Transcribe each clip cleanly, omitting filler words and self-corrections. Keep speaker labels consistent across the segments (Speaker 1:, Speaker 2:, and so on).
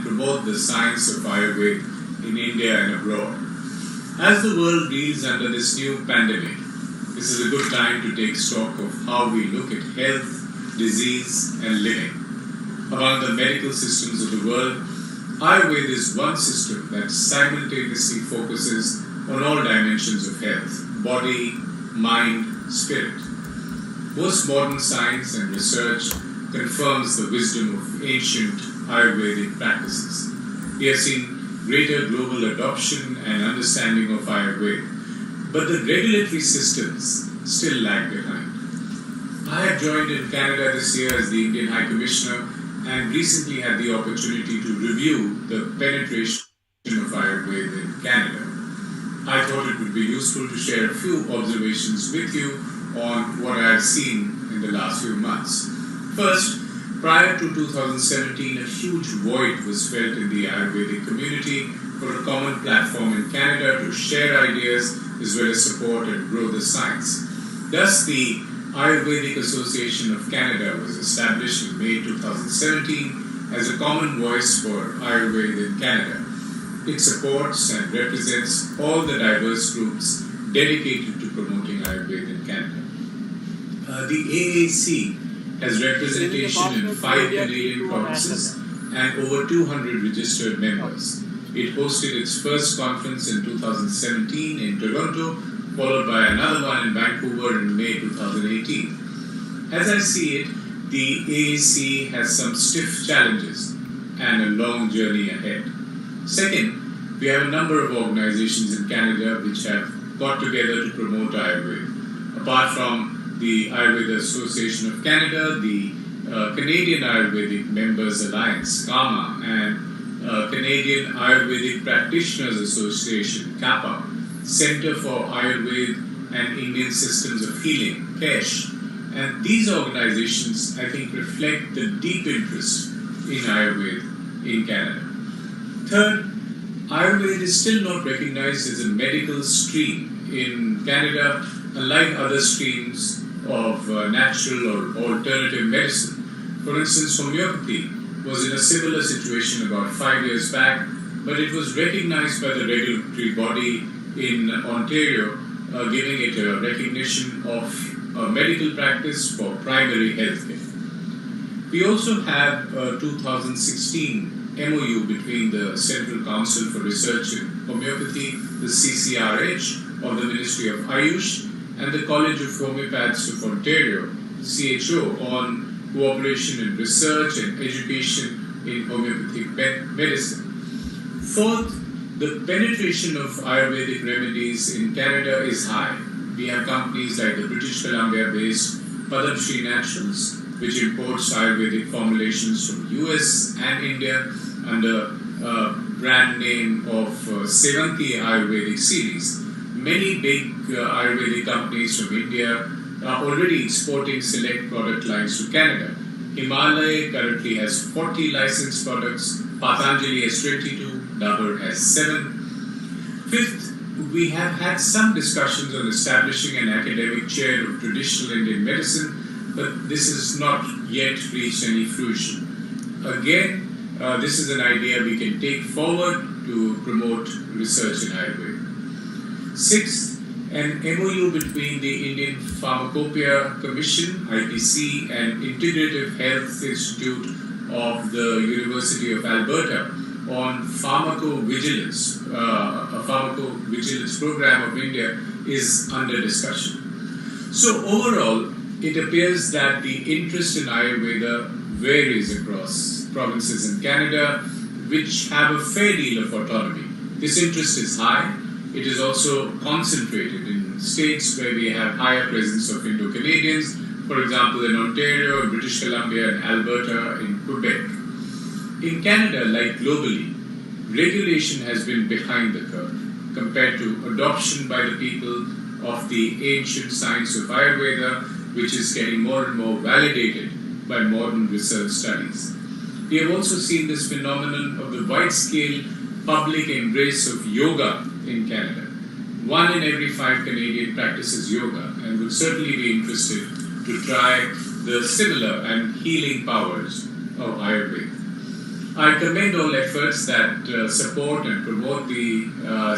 Speaker 1: promote the science of Ayurveda in India and abroad. As the world reels under this new pandemic, this is a good time to take stock of how we look at health, disease, and living. Among the medical systems of the world, Ayurveda is one system that simultaneously focuses on all dimensions of health: body, mind, spirit. Most modern science and research confirms the wisdom of ancient Ayurvedic practices. We have seen greater global adoption and understanding of Ayurveda, but the regulatory systems still lag behind. I have joined in Canada this year as the Indian High Commissioner and recently had the opportunity to review the penetration of Ayurveda in Canada. I thought it would be useful to share a few observations with you on what I have seen in the last few months. First, prior to 2017, a huge void was felt in the Ayurvedic community for a common platform in Canada to share ideas as well as support and grow the science. Thus, the Ayurvedic Association of Canada was established in May 2017 as a common voice for Ayurveda in Canada. It supports and represents all the diverse groups dedicated to promoting Ayurveda in Canada. The AAC has representation in 5 Canadian provinces and over 200 registered members. It hosted its first conference in 2017 in Toronto, followed by another one in Vancouver in May 2018. As I see it, the AAC has some stiff challenges and a long journey ahead. Second, we have a number of organizations in Canada which have got together to promote Ayurveda. Apart from the Ayurveda Association of Canada, the Canadian Ayurvedic Members Alliance, CAMA, and Canadian Ayurvedic Practitioners Association, CAPA, Center for Ayurveda and Indian Systems of Healing, KESH. And these organizations, I think, reflect the deep interest in Ayurveda in Canada. Third, Ayurveda is still not recognized as a medical stream in Canada, unlike other streams of natural or alternative medicine. For instance, homeopathy was in a similar situation about 5 years back, but it was recognized by the regulatory body in Ontario, giving it a recognition of a medical practice for primary health care. We also have a 2016 MOU between the Central Council for Research in Homeopathy, the CCRH of the Ministry of Ayush, and the College of Homeopaths of Ontario, CHO, on cooperation in research and education in homeopathic medicine. Fourth, the penetration of Ayurvedic remedies in Canada is high. We have companies like the British Columbia-based Padam Shri Naturals, which imports Ayurvedic formulations from US and India under a brand name of Sevanti Ayurvedic series. Many big Ayurvedic companies from India are already exporting select product lines to Canada. Himalaya currently has 40 licensed products, Patanjali has 22, Dabur has 7. Fifth, we have had some discussions on establishing an academic chair of traditional Indian medicine, but this has not yet reached any fruition. Again, this is an idea we can take forward to promote research in Ayurveda. Sixth, an MOU between the Indian Pharmacopoeia Commission, IPC, and Integrative Health Institute of the University of Alberta on pharmacovigilance, a pharmacovigilance program of India, is under discussion. So overall, it appears that the interest in Ayurveda varies across provinces in Canada, which have a fair deal of autonomy. This interest is high. It is also concentrated in states where we have higher presence of Indo-Canadians, for example in Ontario, British Columbia, and Alberta in Quebec. In Canada, like globally, regulation has been behind the curve compared to adoption by the people of the ancient science of Ayurveda, which is getting more and more validated by modern research studies. We have also seen this phenomenon of the wide-scale public embrace of yoga in Canada. 1 in every 5 Canadian practices yoga and would certainly be interested to try the similar and healing powers of Ayurveda. I commend all efforts that support and promote the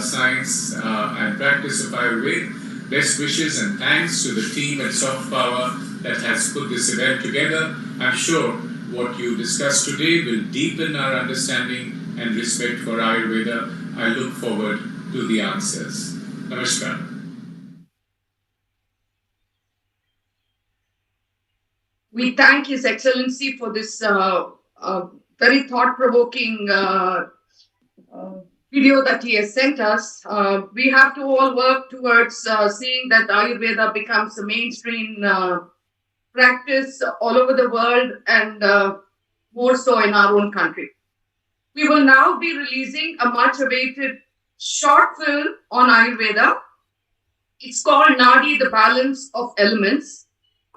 Speaker 1: science and practice of Ayurveda. Best wishes and thanks to the team at Soft Power that has put this event together. I'm sure what you discussed today will deepen our understanding and respect for Ayurveda. I look forward to the answers. Namaskar.
Speaker 2: We thank His Excellency for this very thought-provoking video that he has sent us. We have to all work towards seeing that Ayurveda becomes a mainstream practice all over the world and more so in our own country. We will now be releasing a much-awaited short film on Ayurveda. It's called Nadi, the Balance of Elements.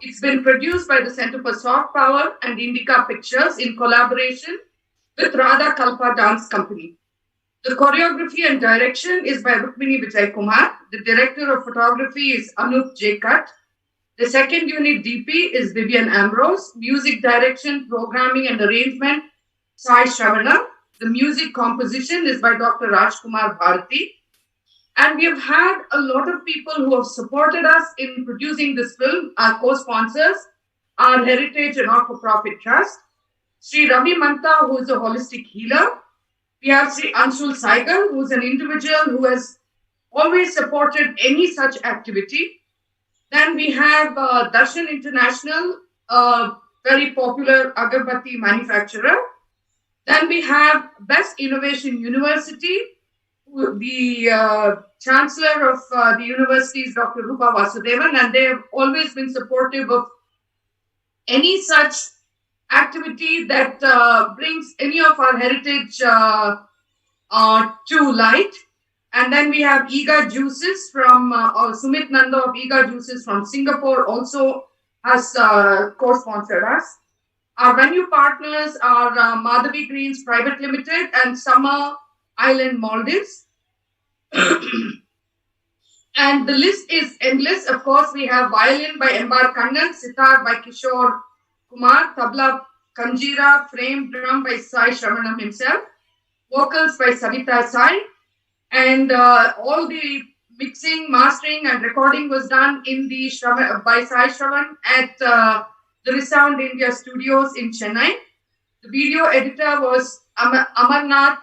Speaker 2: It's been produced by the Center for Soft Power and Indica Pictures in collaboration with Radha Kalpa Dance Company. The choreography and direction is by Rukmini Vijay Kumar. The director of photography is Anup J. Kat. The second unit DP is Vivian Ambrose. Music direction, programming and arrangement, Sai Shravana. The music composition is by Dr. Rajkumar Bharati. And we have had a lot of people who have supported us in producing this film. Our co-sponsors are Heritage and Not-for-Profit Trust, Sri Ravi Manta, who is a holistic healer. We have Sri Anshul Saigal, who is an individual who has always supported any such activity. Then we have Darshan International, a very popular agarbatti manufacturer. Then we have Best Innovation University. The chancellor of the university is Dr. Rupa Vasudevan, and they have always been supportive of any such activity that brings any of our heritage to light. And then we have Iga Juices from Sumit Nanda of Iga Juices from Singapore also has co-sponsored us. Our venue partners are Madhavi Greens Private Limited and Summer Island Maldives. And the list is endless. Of course, we have violin by M.R. Kannan, sitar by Kishore Kumar, tabla kanjira, frame drum by Sai Shravanam himself, vocals by Savita Sai, and all the mixing, mastering, and recording was done in the by Sai Shravan at the Resound India Studios in Chennai. The video editor was Amarnath,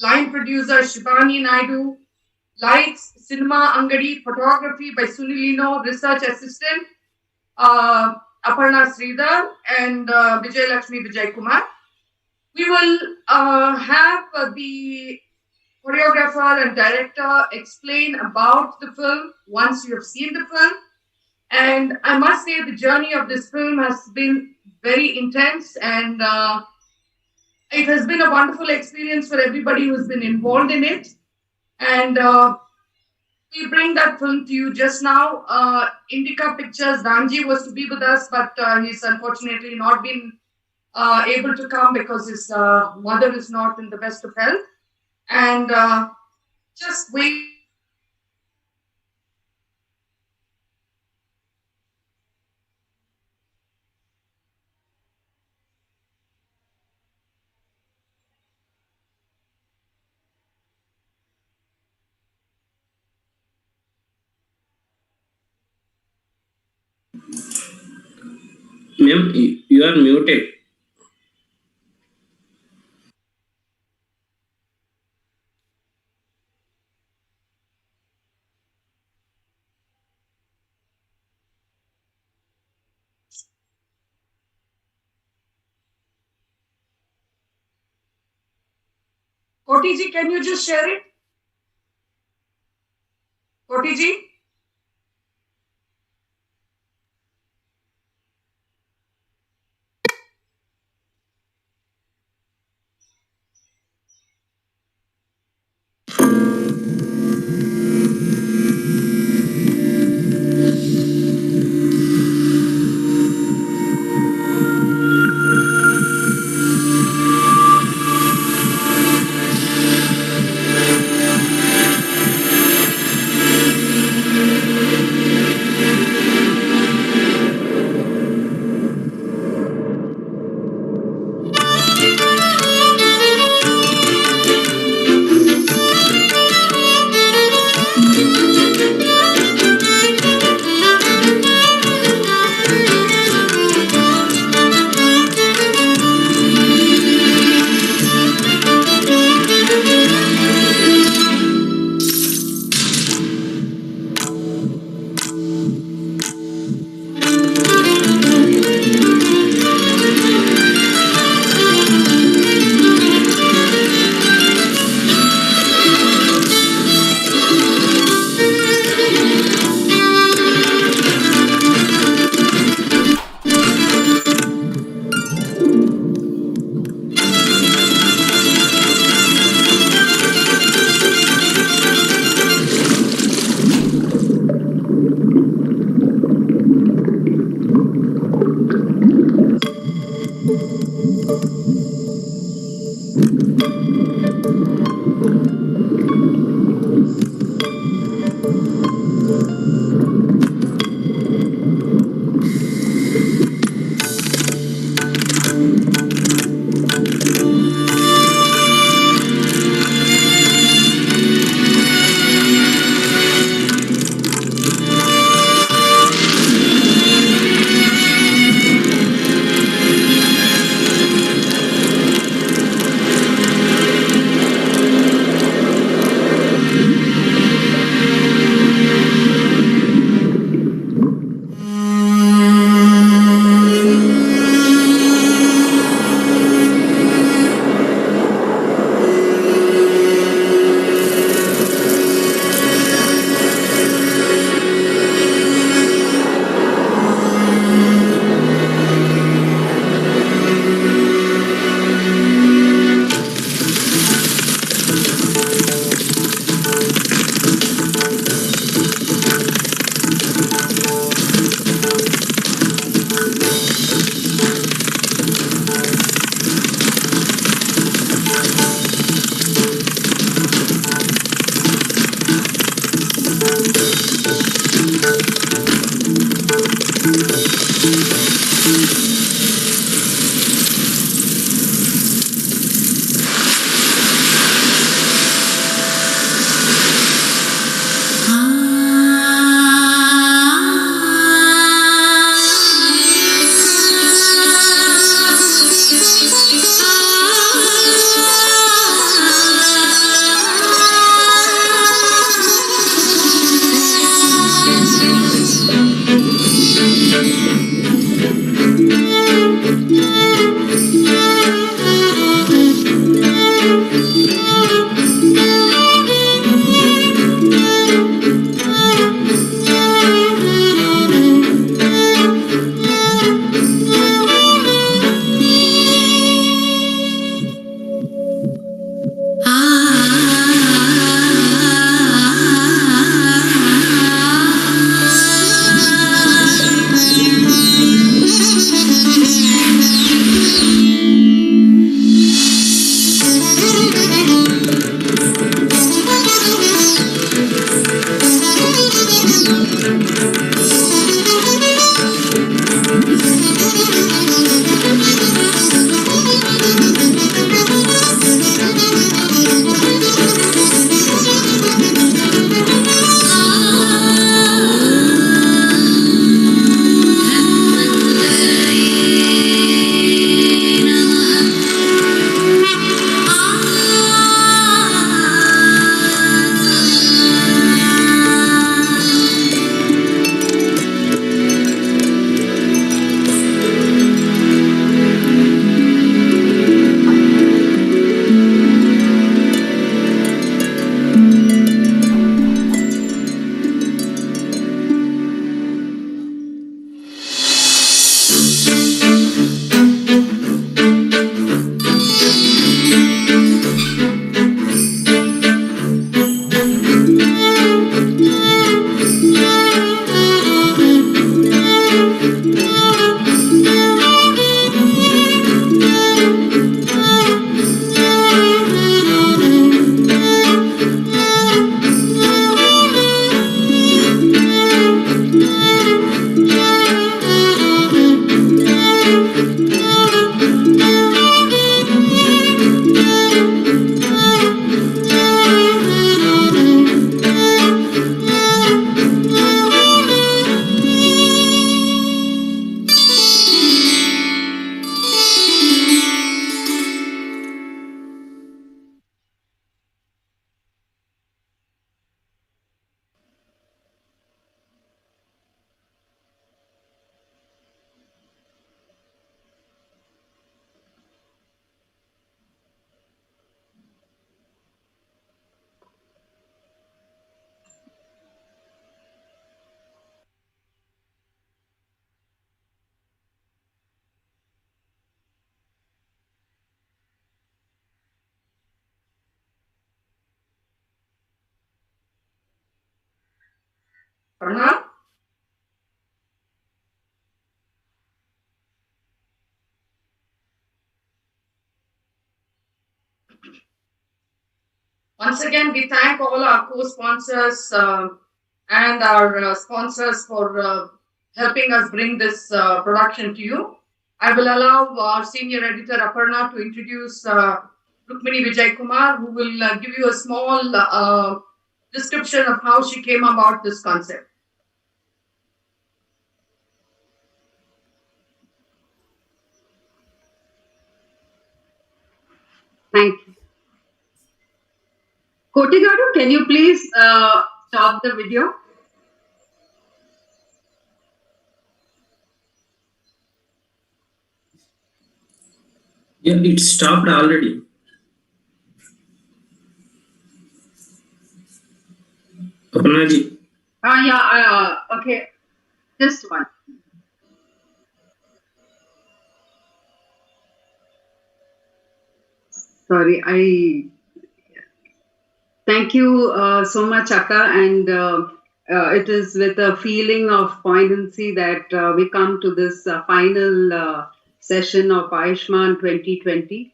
Speaker 2: line producer Shibani Naidu, lights, cinema Angadi, photography by Sunilino, research assistant Aparna Sridhar, and Vijay Lakshmi Vijay Kumar. We will have the choreographer and director explain about the film once you have seen the film. And I must say the journey of this film has been very intense, and it has been a wonderful experience for everybody who's been involved in it. And we bring that film to you just now. Indica Pictures, Danji was to be with us, but he's unfortunately not been able to come because his mother is not in the best of health. And just wait.
Speaker 3: Ma'am, you are muted.
Speaker 2: Koti ji, can you just share it? Koti ji? Aparna? Once again, we thank all our co-sponsors and our sponsors for helping us bring this production to you. I will allow our senior editor Aparna to introduce Rukmini Vijay Kumar, who will give you a small description of how she came about this concept. Thank you. Kotigaru, can you please stop the video?
Speaker 3: Yeah, it stopped already. Aparnaji.
Speaker 2: Okay. Just one. Sorry, thank you so much, Akka. And it is with a feeling of poignancy that we come to this final session of Ayushman 2020.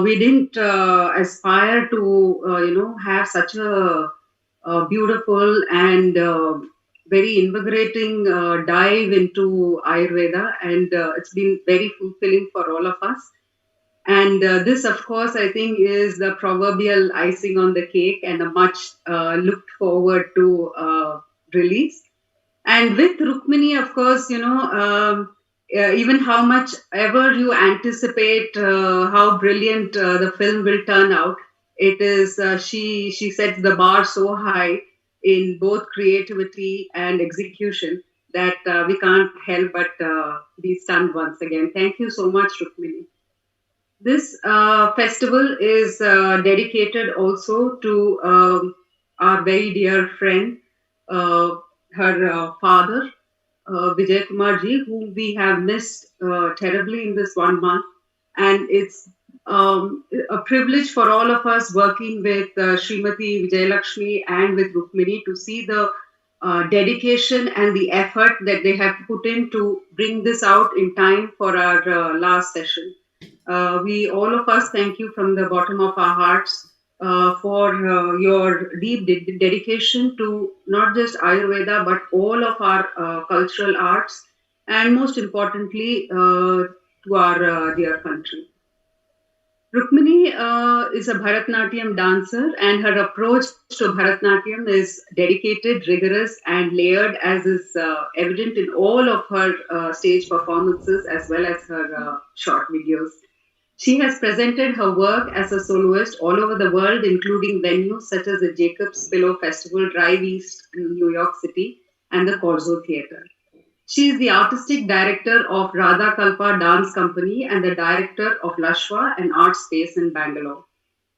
Speaker 2: We didn't aspire to, have such a beautiful and very invigorating dive into Ayurveda, and it's been very fulfilling for all of us. And this, of course, I think is the proverbial icing on the cake and a much looked forward to release. And with Rukmini, of course, even how much ever you anticipate how brilliant the film will turn out, it is she sets the bar so high in both creativity and execution that we can't help but be stunned once again. Thank you so much, Rukmini. This festival is dedicated also to our very dear friend, her father, Vijay Kumar ji, whom we have missed terribly in this 1 month. And it's a privilege for all of us working with Srimati Vijayalakshmi and with Rukmini to see the dedication and the effort that they have put in to bring this out in time for our last session. We all of us thank you from the bottom of our hearts for your deep dedication to not just Ayurveda but all of our cultural arts, and most importantly to our dear country. Rukmini is a Bharatnatyam dancer, and her approach to Bharatnatyam is dedicated, rigorous, and layered, as is evident in all of her stage performances as well as her short videos. She has presented her work as a soloist all over the world, including venues such as the Jacob's Pillow Festival Drive East in New York City and the Corso Theatre. She is the artistic director of Radha Kalpa Dance Company and the director of Lashwa, an art space in Bangalore.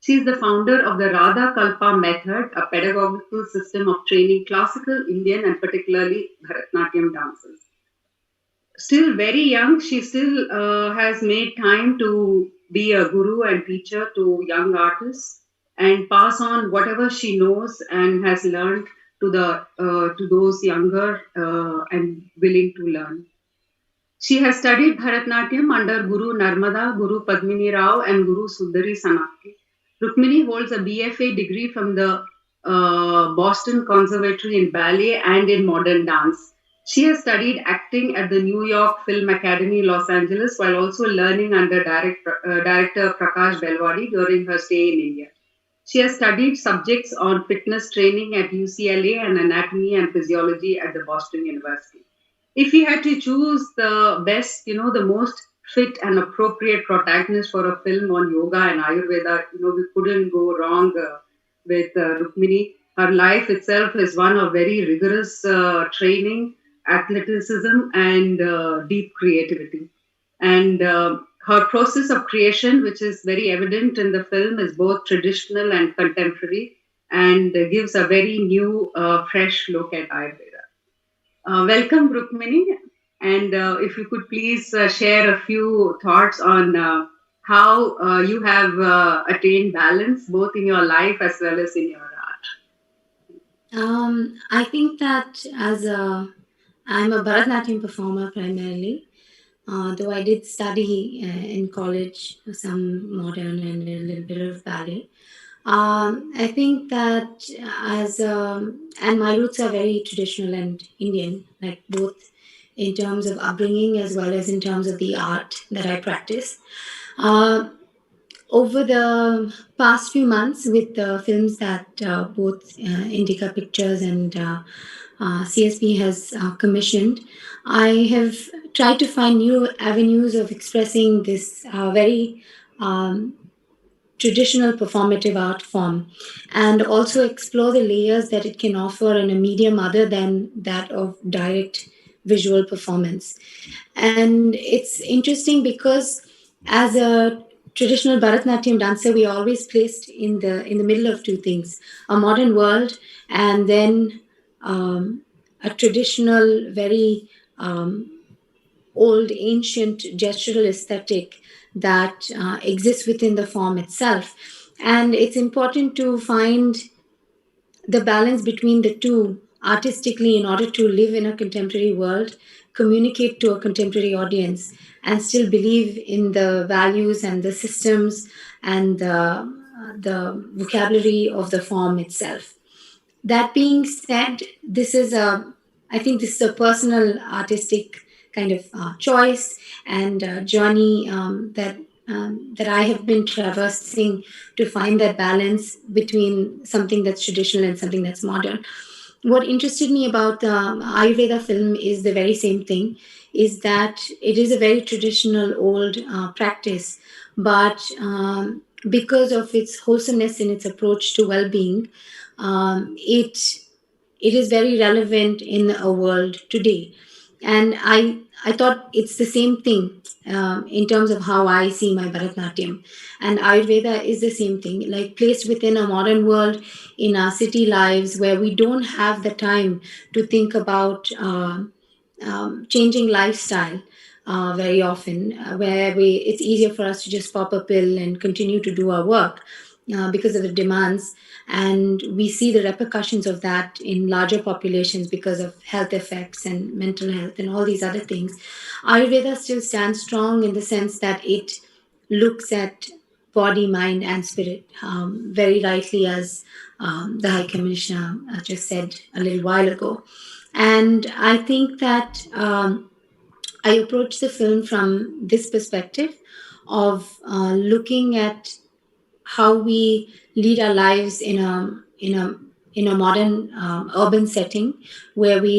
Speaker 2: She is the founder of the Radha Kalpa method, a pedagogical system of training classical Indian and particularly Bharatnatyam dancers. Still very young, she still has made time to be a guru and teacher to young artists and pass on whatever she knows and has learned to those younger and willing to learn. She has studied Bharatnatyam under Guru Narmada, Guru Padmini Rao, and Guru Sundari Sanakti. Rukmini holds a BFA degree from the Boston Conservatory in ballet and in modern dance. She has studied acting at the New York Film Academy, Los Angeles, while also learning under director Prakash Belwadi during her stay in India. She has studied subjects on fitness training at UCLA and anatomy and physiology at the Boston University. If we had to choose the best, the most fit and appropriate protagonist for a film on yoga and Ayurveda, we couldn't go wrong with Rukmini. Her life itself is one of very rigorous training, athleticism, and deep creativity. And her process of creation, which is very evident in the film, is both traditional and contemporary and gives a very new, fresh look at Ayurveda. Welcome, Rukmini. And if you could please share a few thoughts on how you have attained balance both in your life as well as in your art.
Speaker 4: I think that I'm a Bharatanatyam performer primarily, though I did study in college some modern and a little bit of ballet. I think that and my roots are very traditional and Indian, like both in terms of upbringing as well as in terms of the art that I practice. Uh, Over the past few months, with the films that both Indica Pictures and CSP has commissioned, I have tried to find new avenues of expressing this very traditional performative art form and also explore the layers that it can offer in a medium other than that of direct visual performance. And it's interesting because as a traditional Bharatanatyam dancer, we are always placed in the middle of two things: a modern world and then a traditional, very old, ancient gestural aesthetic that exists within the form itself. And it's important to find the balance between the two artistically in order to live in a contemporary world, communicate to a contemporary audience, and still believe in the values and the systems and the vocabulary of the form itself. That being said, this is a I think this is a personal artistic kind of choice and journey that I have been traversing to find that balance between something that's traditional and something that's modern. What interested me about the Ayurveda film is the very same thing, is that it is a very traditional old practice, but because of its wholesomeness in its approach to well-being, it is very relevant in a world today. And I thought it's the same thing in terms of how I see my Bharatnatyam. And Ayurveda is the same thing, like placed within a modern world in our city lives where we don't have the time to think about changing lifestyle very often, where it's easier for us to just pop a pill and continue to do our work because of the demands. And we see the repercussions of that in larger populations because of health effects and mental health and all these other things. Ayurveda still stands strong in the sense that it looks at body, mind, and spirit very rightly, as the High Commissioner just said a little while ago. And I think that I approach the film from this perspective of looking at how we lead our lives in a modern urban setting where we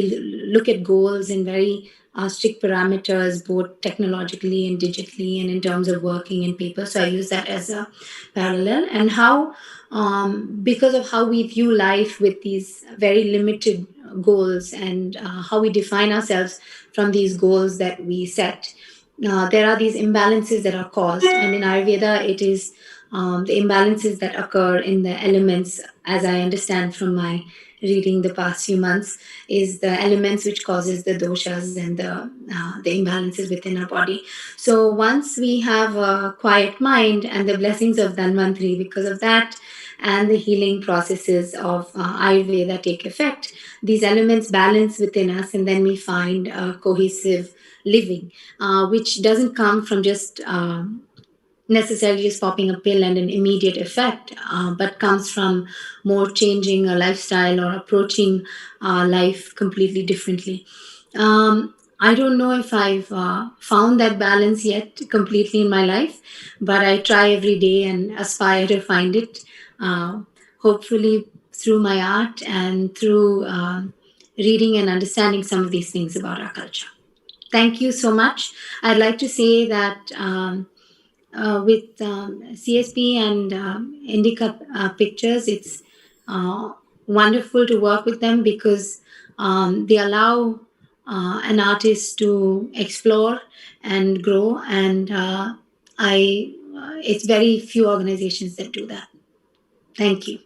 Speaker 4: look at goals in very strict parameters, both technologically and digitally, and in terms of working in paper. So I use that as a parallel, and how because of how we view life with these very limited goals and how we define ourselves from these goals that we set. There are these imbalances that are caused, and in Ayurveda, it is the imbalances that occur in the elements, as I understand from my reading the past few months, is the elements which causes the doshas and the imbalances within our body. So once we have a quiet mind and the blessings of Dhanvantri because of that, and the healing processes of Ayurveda take effect, these elements balance within us, and then we find a cohesive living, which doesn't come from just necessarily just popping a pill and an immediate effect, but comes from more changing a lifestyle or approaching life completely differently. I don't know if I've found that balance yet completely in my life, but I try every day and aspire to find it, uh, hopefully through my art and through reading and understanding some of these things about our culture. Thank you so much. I'd like to say that with CSP and Indica Pictures, it's uh, wonderful to work with them because they allow an artist to explore and grow. And it's very few organizations that do that. Thank you.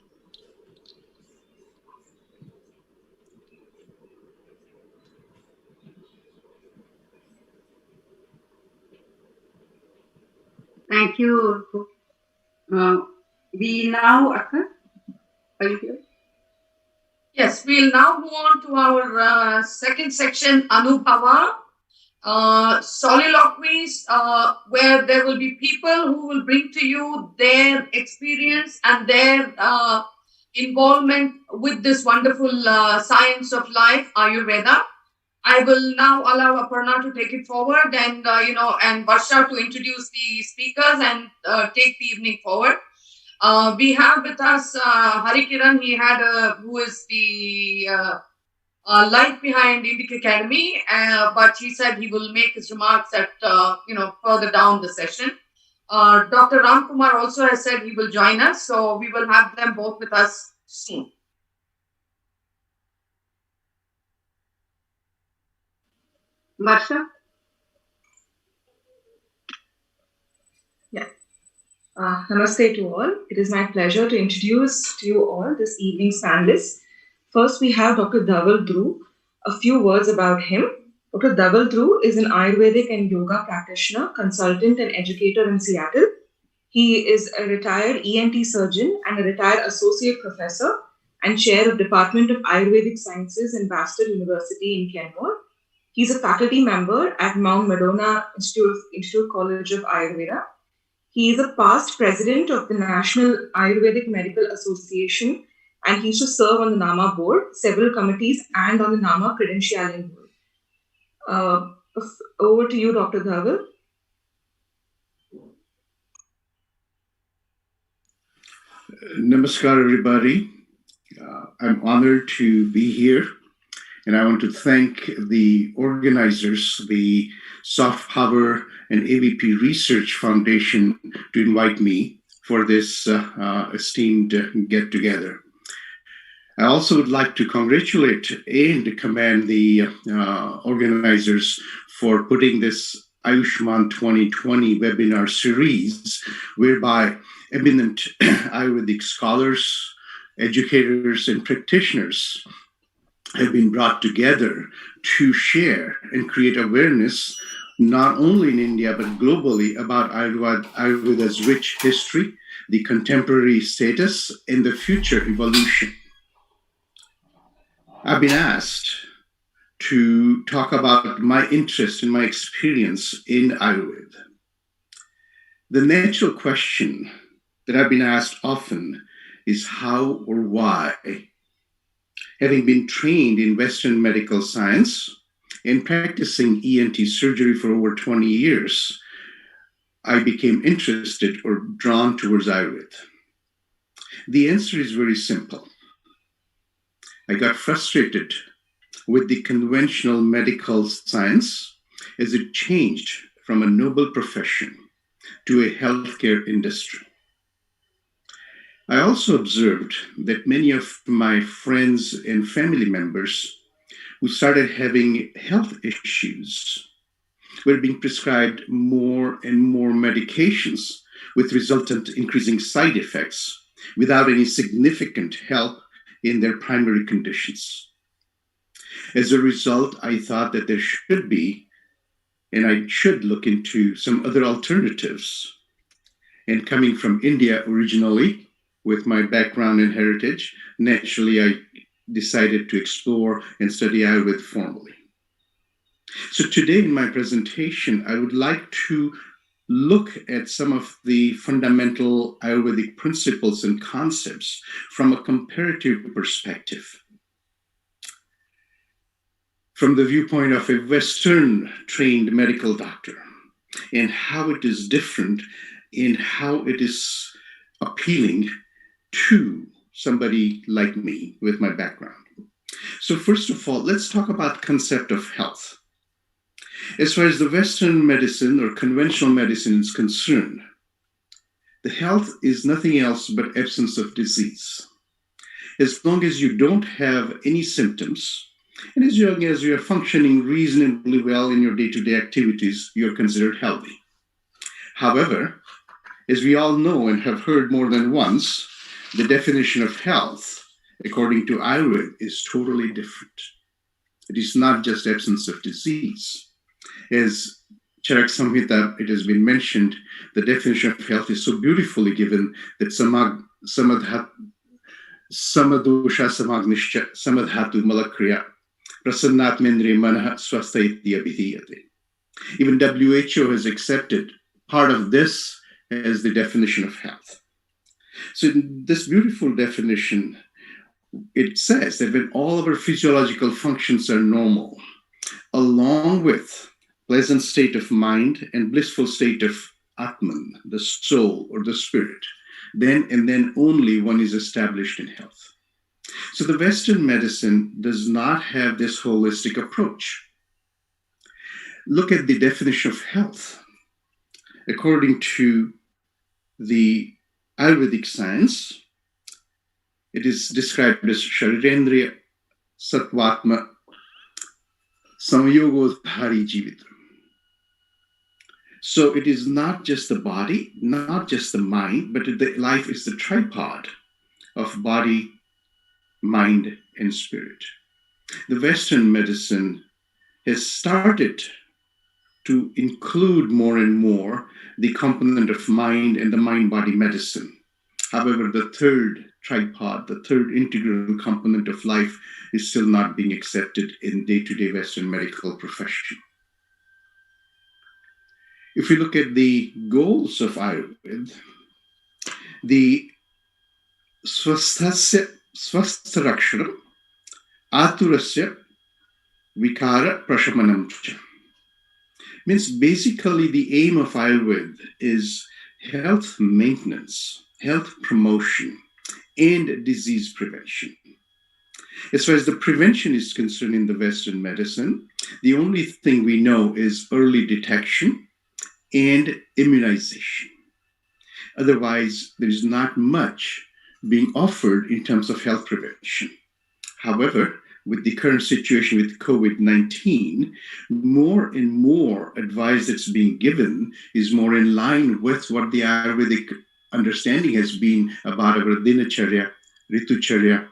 Speaker 2: Thank you. Uh, we now, Akka, are you here? Yes, we'll now move on to our second section, Anubhava. Soliloquies, where there will be people who will bring to you their experience and their involvement with this wonderful science of life, Ayurveda. I will now allow Aparna to take it forward and and Varsha to introduce the speakers and take the evening forward. We have with us Hari Kiran. Who is the light behind Indic Academy, but he said he will make his remarks at further down the session. Dr. Ram Kumar also has said he will join us, so we will have them both with us soon. Varsha?
Speaker 5: Yeah. Namaste to all. It is my pleasure to introduce to you all this evening's panelists. First, we have Dr. Dhaval Dhruv. A few words about him. Dr. Dhaval Dhruv is an Ayurvedic and yoga practitioner, consultant, and educator in Seattle. He is a retired ENT surgeon and a retired associate professor and chair of Department of Ayurvedic Sciences in Boston University in Kenmore. He's a faculty member at Mount Madonna Institute College of Ayurveda. He is a past president of the National Ayurvedic Medical Association, and he used to serve on the NAMA board, several committees, and on the NAMA credentialing board. Over to you, Dr. Dhaval.
Speaker 6: Namaskar, everybody. I'm honored to be here, and I want to thank the organizers, the Soft Power and AVP Research Foundation, to invite me for this esteemed get-together. I also would like to congratulate and commend the organizers for putting this Ayushman 2020 webinar series, whereby eminent Ayurvedic scholars, educators, and practitioners have been brought together to share and create awareness, not only in India, but globally, about Ayurveda's rich history, the contemporary status, and the future evolution. I've been asked to talk about my interest and my experience in Ayurveda. The natural question that I've been asked often is how or why. Having been trained in Western medical science and practicing ENT surgery for over 20 years, I became interested or drawn towards Ayurveda. The answer is very simple. I got frustrated with the conventional medical science as it changed from a noble profession to a healthcare industry. I also observed that many of my friends and family members who started having health issues were being prescribed more and more medications with resultant increasing side effects without any significant help in their primary conditions. As a result, I thought that there should be, and I should look into some other alternatives. And coming from India originally, with my background and heritage, naturally I decided to explore and study Ayurveda formally. So today in my presentation, I would like to look at some of the fundamental Ayurvedic principles and concepts from a comparative perspective. From the viewpoint of a Western trained medical doctor, and how it is different in how it is appealing to somebody like me with my background. So first of all, let's talk about the concept of health. As far as the Western medicine or conventional medicine is concerned, the health is nothing else but absence of disease. As long as you don't have any symptoms, and as long as you are functioning reasonably well in your day-to-day activities, you're considered healthy. However, as we all know and have heard more than once, the definition of health, according to Ayurveda, is totally different. It is not just absence of disease. As Charak Samhita, it has been mentioned, the definition of health is so beautifully given that samadosha samagnischa samadhatu malakriya prasannatmendri manah swasthaitya vidhiyate. Even WHO has accepted part of this as the definition of health. So in this beautiful definition, it says that when all of our physiological functions are normal, along with pleasant state of mind and blissful state of Atman, the soul or the spirit, then and then only one is established in health. So the Western medicine does not have this holistic approach. Look at the definition of health. According to the Ayurvedic science, it is described as Sharirendriya Sattvatma Samayogodhari Jivitam. So it is not just the body, not just the mind, but the life is the tripod of body, mind, and spirit. The Western medicine has started to include more and more the component of mind and the mind-body medicine. However, the third tripod, the third integral component of life is still not being accepted in day-to-day Western medical profession. If we look at the goals of Ayurveda, the swastharakshanam, aturasya, vikara prashamanam cha. Means basically the aim of Ayurveda is health maintenance, health promotion, and disease prevention. As far as the prevention is concerned in the Western medicine, the only thing we know is early detection and immunization. Otherwise, there is not much being offered in terms of health prevention. However, with the current situation with COVID-19, more and more advice that's being given is more in line with what the Ayurvedic understanding has been about our dinacharya, ritucharya,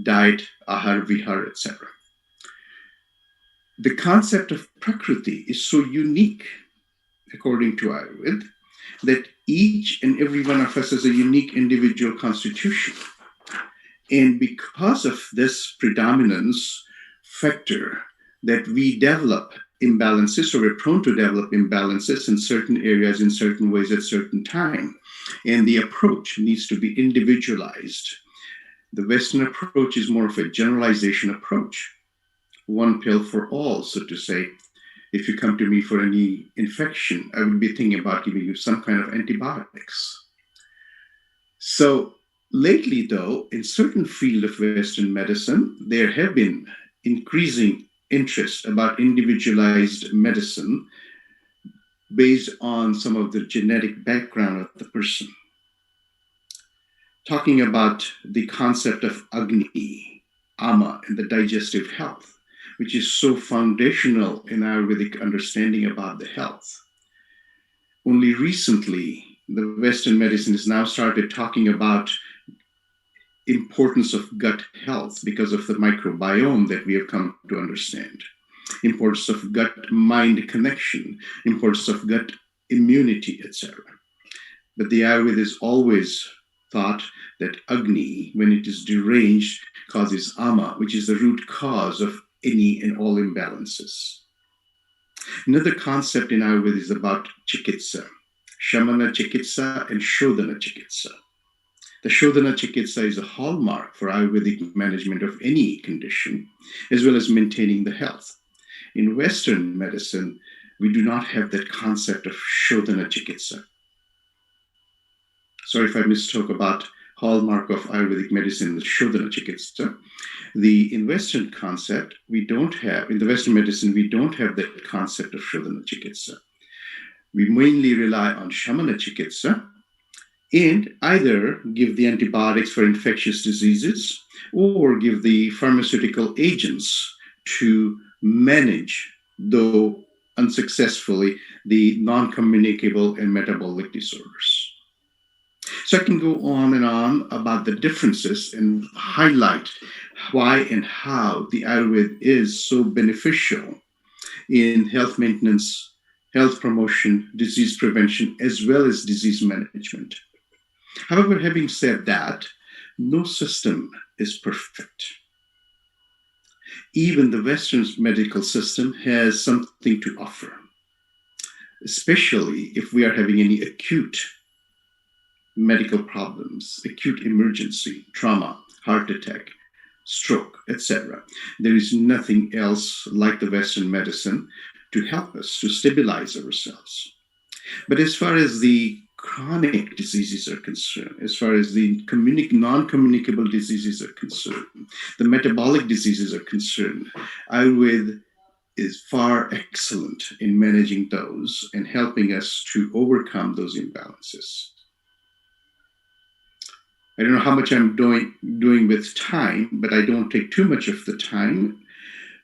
Speaker 6: diet, ahar, vihar, etc. The concept of prakriti is so unique, according to Ayurveda, that each and every one of us has a unique individual constitution. And because of this predominance factor that we develop imbalances, or we're prone to develop imbalances in certain areas in certain ways at certain time, and the approach needs to be individualized. The Western approach is more of a generalization approach. One pill for all, so to say. If you come to me for any infection, I would be thinking about giving you some kind of antibiotics. So lately, though, in certain field of Western medicine, there have been increasing interest about individualized medicine based on some of the genetic background of the person. Talking about the concept of Agni, Ama, and the digestive health, which is so foundational in Ayurvedic understanding about the health. Only recently, the Western medicine has now started talking about importance of gut health because of the microbiome that we have come to understand. Importance of gut-mind connection, importance of gut immunity, etc. But the Ayurveda has always thought that Agni, when it is deranged, causes Ama, which is the root cause of any and all imbalances. Another concept in Ayurveda is about chikitsa, Shamana chikitsa and Shodhana chikitsa. The Shodhana chikitsa is a hallmark for Ayurvedic management of any condition, as well as maintaining the health. In Western medicine, we do not have that concept of Shodhana chikitsa. Sorry if I misspoke about hallmark of Ayurvedic medicine, the Shodhana chikitsa. In Western concept, we don't have, in the Western medicine, we don't have that concept of Shodhana chikitsa. We mainly rely on Shamana chikitsa and either give the antibiotics for infectious diseases or give the pharmaceutical agents to manage, though unsuccessfully, the non-communicable and metabolic disorders. So I can go on and on about the differences and highlight why and how the Ayurveda is so beneficial in health maintenance, health promotion, disease prevention, as well as disease management. However, having said that, No system is perfect. Even the Western medical system has something to offer, especially if we are having any acute medical problems, acute emergency, trauma, heart attack, stroke, etc. There is nothing else like the Western medicine to help us to stabilize ourselves. But as far as the chronic diseases are concerned, as far as the non-communicable diseases are concerned, the metabolic diseases are concerned, Ayurveda is far excellent in managing those and helping us to overcome those imbalances. I don't know how much I'm doing with time, but I don't take too much of the time.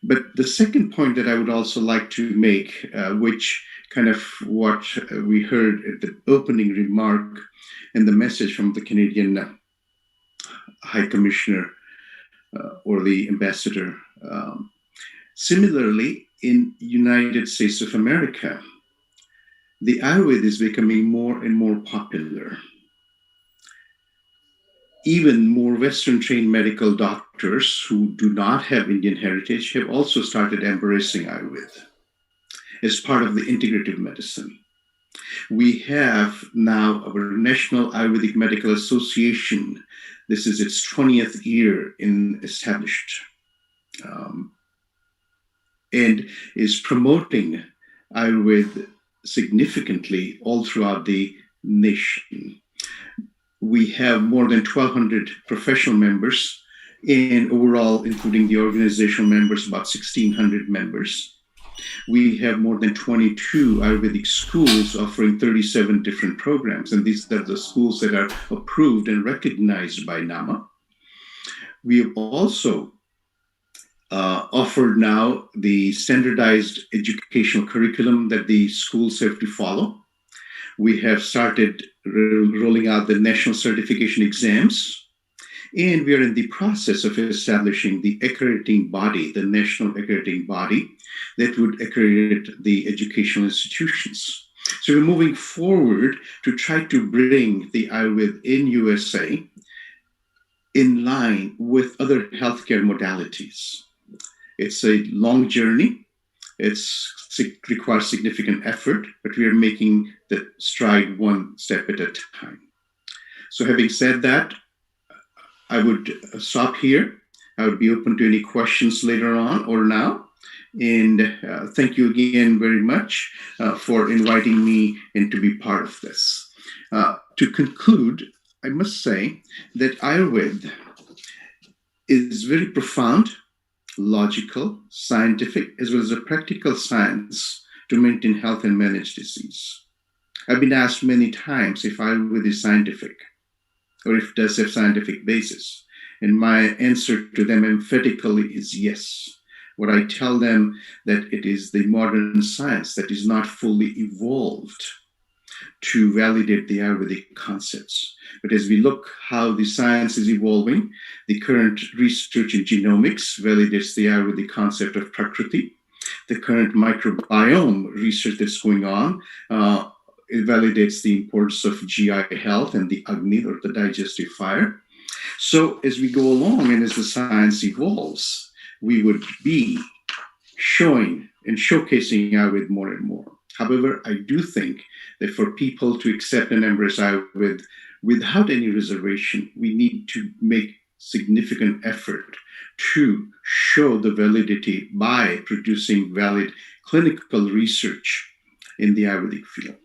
Speaker 6: But the second point that I would also like to make, which kind of what we heard at the opening remark and the message from the Canadian High Commissioner or the Ambassador. Similarly, in United States of America, the Ayurveda is becoming more and more popular. Even more Western-trained medical doctors who do not have Indian heritage have also started embracing Ayurveda as part of the integrative medicine. We have now our National Ayurvedic Medical Association. This is its 20th year established, and is promoting Ayurveda significantly all throughout the nation. We have more than 1,200 professional members, and overall, including the organizational members, about 1,600 members. We have more than 22 Ayurvedic schools offering 37 different programs, and these are the schools that are approved and recognized by NAMA. We have also offered now the standardized educational curriculum that the schools have to follow. We have started rolling out the national certification exams, and we are in the process of establishing the accrediting body, the national accrediting body that would accredit the educational institutions. So we're moving forward to try to bring the Ayurveda in USA in line with other healthcare modalities. It's a long journey. It requires significant effort, but we are making the stride one step at a time. So having said that, I would stop here. I would be open to any questions later on or now. And thank you again very much for inviting me and to be part of this. To conclude, I must say that Ayurveda is very profound, logical, scientific, as well as a practical science to maintain health and manage disease. I've been asked many times if Ayurveda is scientific or if it does have scientific basis. And my answer to them emphatically is yes. What I tell them that it is the modern science that is not fully evolved to validate the Ayurvedic concepts. But as we look how the science is evolving, the current research in genomics validates the Ayurvedic concept of Prakriti. The current microbiome research that's going on, it validates the importance of GI health and the Agni, or the digestive fire. So as we go along and as the science evolves, we would be showing and showcasing Ayurveda more and more. However, I do think that for people to accept and embrace Ayurveda without any reservation, we need to make significant effort to show the validity by producing valid clinical research in the Ayurvedic field.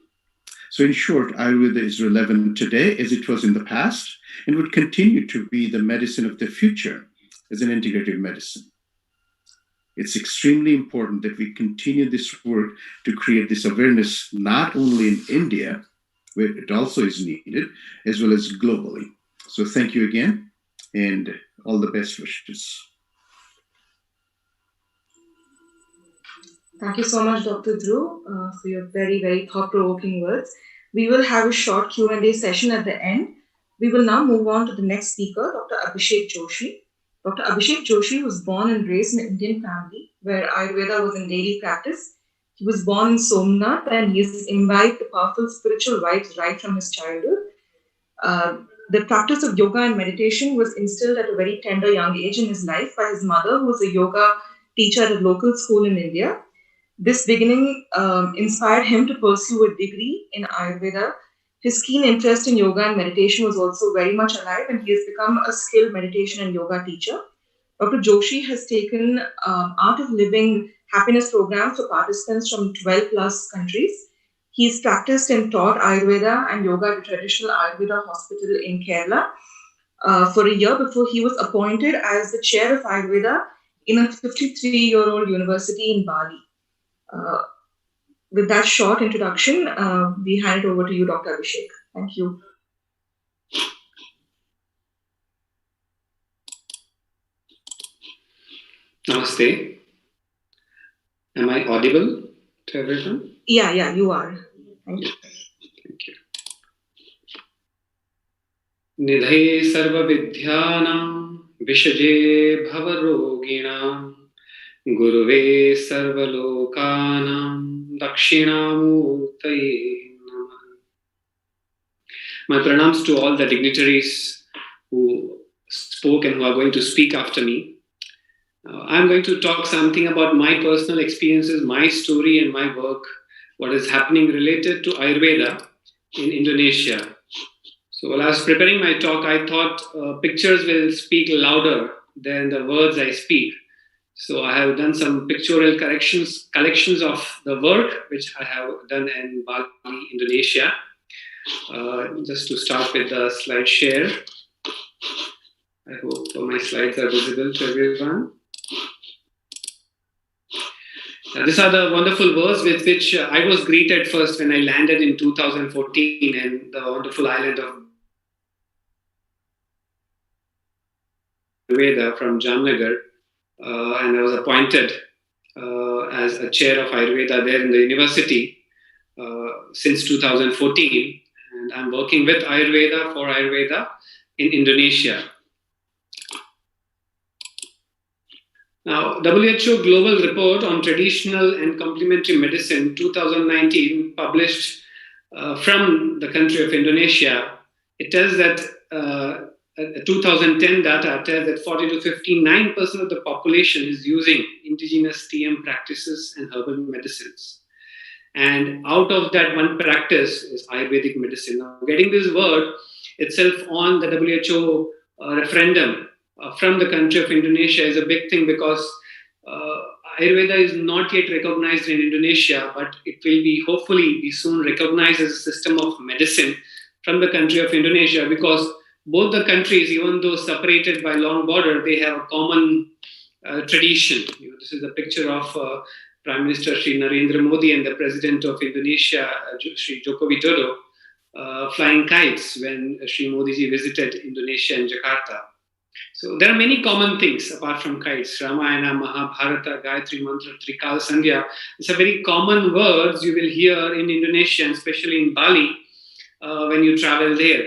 Speaker 6: So in short, Ayurveda is relevant today as it was in the past and would continue to be the medicine of the future as an integrative medicine. It's extremely important that we continue this work to create this awareness, not only in India, where it also is needed, as well as globally. So thank you again, and all the best wishes.
Speaker 5: Thank you so much, Dr. Dhruv, for your very, very thought-provoking words. We will have a short Q&A session at the end. We will now move on to the next speaker, Dr. Abhishek Joshi. Dr. Abhishek Joshi was born and raised in an Indian family where Ayurveda was in daily practice. He was born in Somnath and he has imbibed the powerful spiritual vibes right from his childhood. The practice of yoga and meditation was instilled at a very tender young age in his life by his mother, who was a yoga teacher at a local school in India. This beginning inspired him to pursue a degree in Ayurveda. His keen interest in yoga and meditation was also very much alive, and he has become a skilled meditation and yoga teacher. Dr. Joshi has taken Art of Living happiness programs for participants from 12 plus countries. He's practiced and taught Ayurveda and yoga at a traditional Ayurveda hospital in Kerala for a year before he was appointed as the chair of Ayurveda in a 53-year-old university in Bali. With that short introduction, we hand it over to you, Dr. Abhishek. Thank you.
Speaker 7: Namaste. Am I audible to everyone?
Speaker 5: Yeah, you are. Thank you.
Speaker 7: Thank you. Nidhe sarva vidyānam vishaje bhavaroginam guruve sarva lokānam dakshinamurtaye namah. My pranams to all the dignitaries who spoke and who are going to speak after me. I'm going to talk something about my personal experiences, my story and my work, what is happening related to Ayurveda in Indonesia. So while I was preparing my talk, I thought pictures will speak louder than the words I speak. So I have done some pictorial collections of the work which I have done in Bali, Indonesia. Just to start with the slide share. I hope my slides are visible to everyone. These are the wonderful words with which I was greeted first when I landed in 2014 in the wonderful island of Ayurveda from Jamnagar, and I was appointed as a chair of Ayurveda there in the university since 2014, and I'm working with Ayurveda for Ayurveda in Indonesia. Now, WHO Global Report on Traditional and Complementary Medicine 2019 published from the country of Indonesia, it tells that 2010 data tells that 40 to 59% of the population is using indigenous TM practices and herbal medicines. And out of that one practice is Ayurvedic medicine. Now, getting this word itself on the WHO referendum from the country of Indonesia is a big thing, because Ayurveda is not yet recognized in Indonesia, but it will be hopefully be soon recognized as a system of medicine from the country of Indonesia, because both the countries, even though separated by long border, they have a common tradition. This is a picture of Prime Minister Sri Narendra Modi and the President of Indonesia, Sri Joko Widodo, flying kites when Sri Modi ji visited Indonesia and Jakarta. So there are many common things apart from kites. Ramayana, Mahabharata, Gayatri Mantra, Trikal Sandhya. These are very common words you will hear in Indonesia, especially in Bali, when you travel there.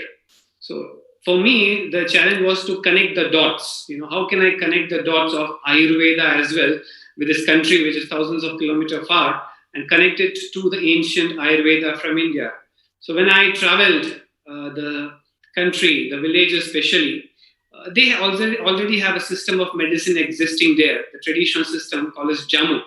Speaker 7: So for me, the challenge was to connect the dots. How can I connect the dots of Ayurveda as well with this country, which is thousands of kilometers far, and connect it to the ancient Ayurveda from India. So when I traveled the country, the villages especially, they already have a system of medicine existing there, the traditional system called as Jamu.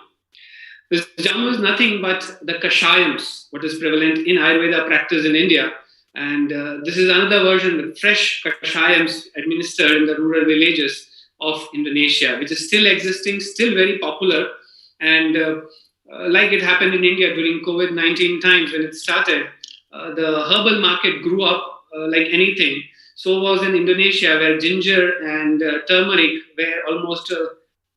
Speaker 7: This Jamu is nothing but the kashayams, what is prevalent in Ayurveda practice in India. And this is another version, the fresh kashayams administered in the rural villages of Indonesia, which is still existing, still very popular. And like it happened in India during COVID-19 times when it started, the herbal market grew up like anything. So was in Indonesia, where ginger and turmeric were almost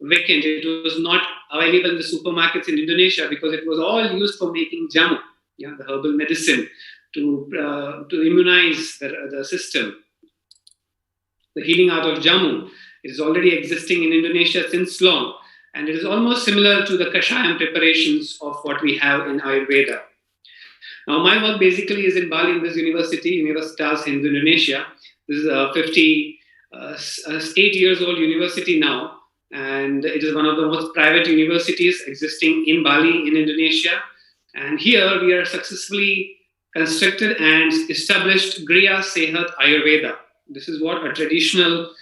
Speaker 7: vacant. It was not available in the supermarkets in Indonesia because it was all used for making jamu, the herbal medicine, to immunize the system. The healing out of jamu, it is already existing in Indonesia since long, and it is almost similar to the kashayam preparations of what we have in Ayurveda. Now, my work basically is in Bali, in this university, Universitas in Indonesia. This is a 58 years old university now, and it is one of the most private universities existing in Bali, in Indonesia. And here we are successfully constructed and established Griya Sehat Ayurveda. This is what a traditional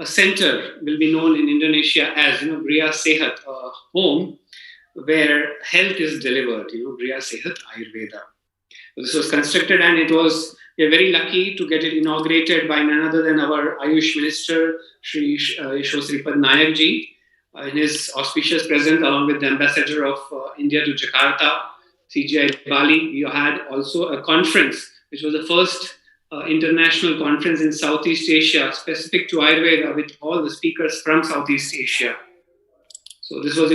Speaker 7: center will be known in Indonesia as, Griya Sehat, a home where health is delivered, Griya Sehat Ayurveda. So this was constructed, and we are very lucky to get it inaugurated by none other than our Ayush Minister, Shri Shripad Nayak ji, in his auspicious presence, along with the Ambassador of India to Jakarta, CGI Bali. We had also a conference, which was the first international conference in Southeast Asia specific to Ayurveda, with all the speakers from Southeast Asia. So this was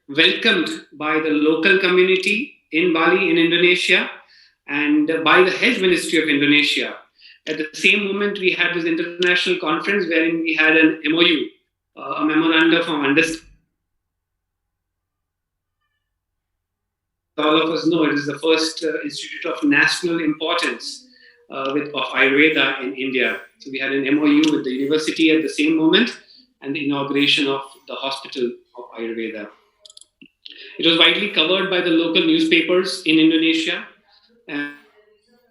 Speaker 7: welcomed by the local community in Bali, in Indonesia, and by the Health Ministry of Indonesia. At the same moment, we had this international conference wherein we had an MOU, a memorandum of understanding. All of us know it is the first institute of national importance of Ayurveda in India. So we had an MOU with the university at the same moment, and the inauguration of the Hospital of Ayurveda. It was widely covered by the local newspapers in Indonesia and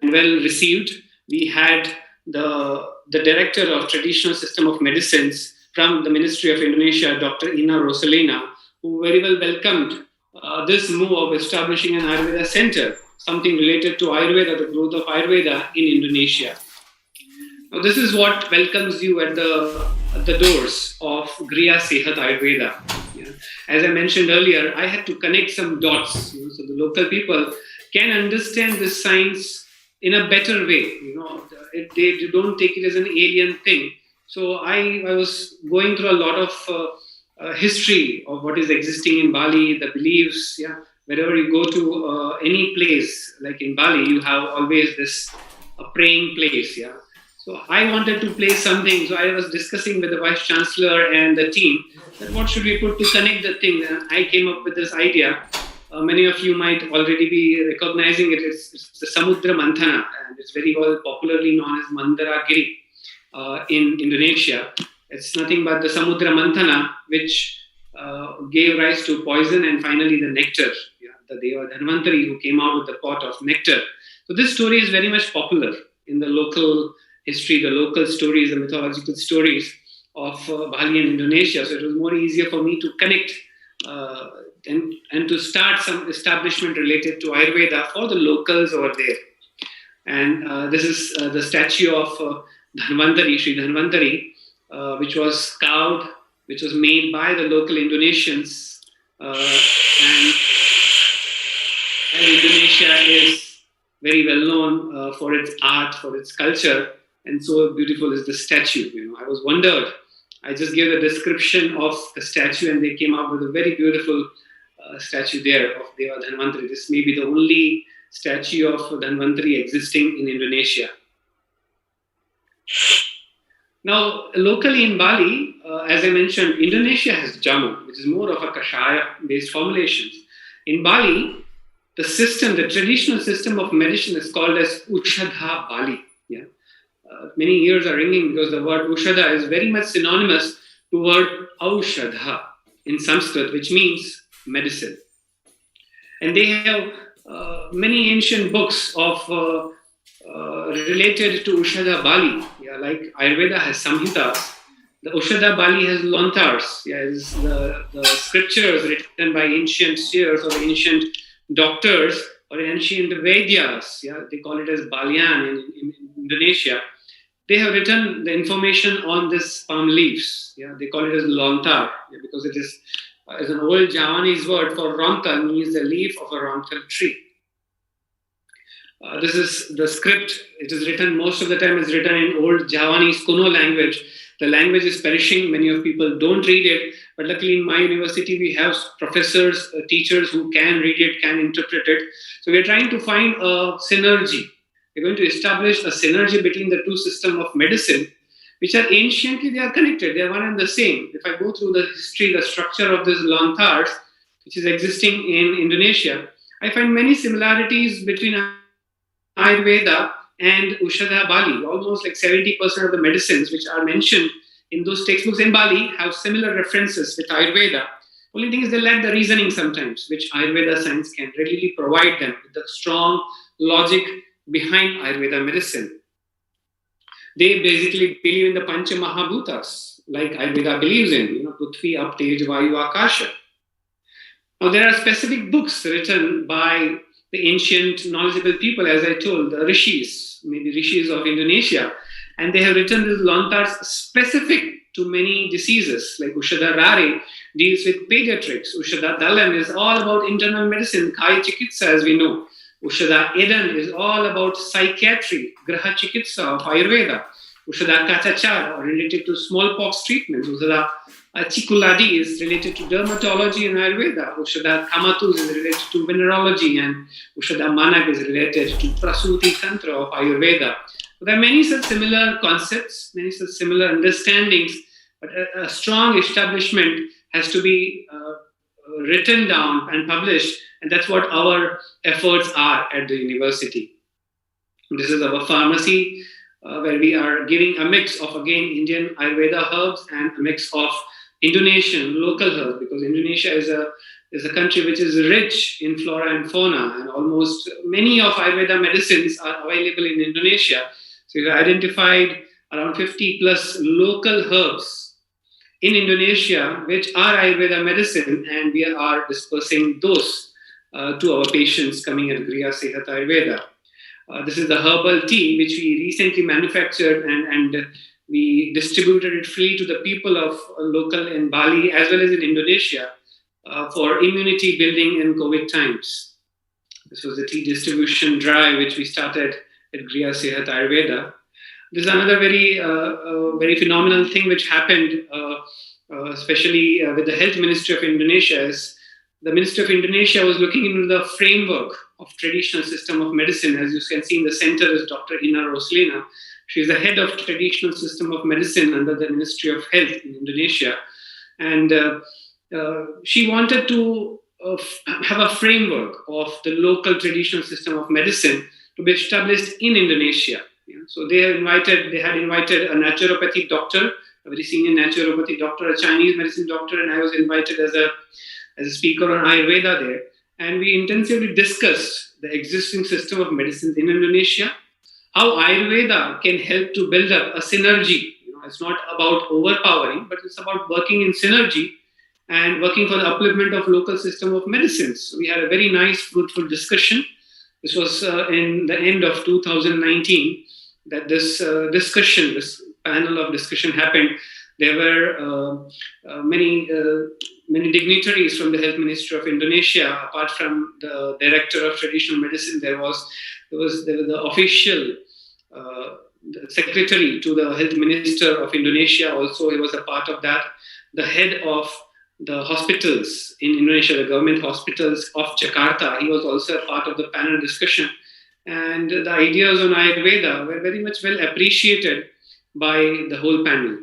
Speaker 7: well received. We had the Director of Traditional System of Medicines from the Ministry of Indonesia, Dr. Ina Rosalina, who very well welcomed this move of establishing an Ayurveda center, something related to Ayurveda, the growth of Ayurveda in Indonesia. Now, this is what welcomes you at the doors of Griya Sehat Ayurveda. As I mentioned earlier, I had to connect some dots, so the local people can understand this science in a better way. They don't take it as an alien thing. So I was going through a lot of history of what is existing in Bali, the beliefs. Wherever you go to any place, like in Bali, you have always this praying place. So I wanted to play something. So I was discussing with the Vice Chancellor and the team that what should we put to connect the thing. And I came up with this idea. Many of you might already be recognizing it. It's the Samudra Manthana, and it's very well popularly known as Mandaragiri in Indonesia. It's nothing but the Samudra Manthana, which gave rise to poison and finally the nectar. The Deva Dhanvantari who came out with the pot of nectar. So this story is very much popular in the local history, the local stories, the mythological stories of Bali and Indonesia. So it was more easier for me to connect and to start some establishment related to Ayurveda for the locals over there. And this is the statue of Dhanvantari, Sri Dhanvantari, which was carved, which was made by the local Indonesians. And Indonesia is very well known for its art, for its culture, and so beautiful is the statue. I was wondered. I just gave the description of the statue, and they came up with a very beautiful statue there of Deva Dhanvantari. This may be the only statue of Dhanvantari existing in Indonesia. Now, locally in Bali, as I mentioned, Indonesia has jamu, which is more of a kashaya-based formulations. In Bali, the traditional system of medicine is called as Ushadha Bali. Many ears are ringing because the word Ushadha is very much synonymous to word Aushadha in Sanskrit, which means medicine. And they have many ancient books of related to Ushadha Bali. Like Ayurveda has Samhitas. The Ushadha Bali has Lontars. Is the scriptures written by ancient seers or ancient doctors or ancient Vedyas. They call it as Balian in Indonesia. They have written the information on this palm leaves. They call it as lontar because it is an old Javanese word for rontal, means the leaf of a rontal tree. This is the script. It is written, most of the time it's written in old Javanese Kuno language. The language is perishing. Many of people don't read it. But luckily in my university, we have professors, teachers who can read it, can interpret it. So we're trying to find a synergy. We're going to establish a synergy between the two systems of medicine, which are anciently, they are connected. They are one and the same. If I go through the history, the structure of these lontars, which is existing in Indonesia, I find many similarities between Ayurveda and Ushadha Bali. Almost like 70% of the medicines which are mentioned in those textbooks in Bali have similar references with Ayurveda. Only thing is they lack the reasoning sometimes, which Ayurveda science can readily provide them with the strong logic behind Ayurveda medicine. They basically believe in the Pancha Mahabhutas, like Ayurveda believes in, Prithvi, Ap, Tej, Vayu, Akasha. Now, there are specific books written by the ancient knowledgeable people, as I told, the rishis, maybe rishis of Indonesia, and they have written these lontars specific to many diseases, like Ushadha Rare deals with pediatrics. Ushadha Dalam is all about internal medicine, Kaya Chikitsa, as we know. Ushadha Edan is all about psychiatry, Graha Chikitsa of Ayurveda. Ushadha Kachachar related to smallpox treatments. Ushadha Chikuladi is related to dermatology and Ayurveda. Ushadha Kamatus is related to venerology, and Ushadha Manak is related to Prasuti Tantra of Ayurveda. So there are many such similar concepts, many such similar understandings, but a strong establishment has to be written down and published, and that's what our efforts are at the university. This is our pharmacy, where we are giving a mix of, again, Indian Ayurveda herbs and a mix of Indonesian local herbs, because Indonesia is a country which is rich in flora and fauna, and almost many of Ayurveda medicines are available in Indonesia. So we've identified around 50 plus local herbs in Indonesia, which are Ayurveda medicine, and we are dispersing those to our patients coming at Griha Sehat Ayurveda. This is the herbal tea, which we recently manufactured and we distributed it free to the people of local in Bali as well as in Indonesia for immunity building in COVID times. This was the tea distribution drive which we started at Griha Sehat Ayurveda. This is another very phenomenal thing which happened, especially with the Health Ministry of Indonesia. Is the Ministry of Indonesia was looking into the framework of traditional system of medicine. As you can see in the center is Dr. Ina Roslina. She is the head of traditional system of medicine under the Ministry of Health in Indonesia. And she wanted to have a framework of the local traditional system of medicine to be established in Indonesia. So they had invited a naturopathy doctor, a very senior naturopathy doctor, a Chinese medicine doctor, and I was invited as a speaker on Ayurveda there. And we intensively discussed the existing system of medicines in Indonesia, how Ayurveda can help to build up a synergy. It's not about overpowering, but it's about working in synergy and working for the upliftment of local system of medicines. So we had a very nice, fruitful discussion. This was in the end of 2019 that this panel of discussion happened. There were many dignitaries from the Health Ministry of Indonesia. Apart from the Director of Traditional Medicine, there was the official secretary to the Health Minister of Indonesia. Also, he was a part of that. The head of the hospitals in Indonesia, the government hospitals of Jakarta, he was also a part of the panel discussion. And the ideas on Ayurveda were very much well appreciated by the whole panel.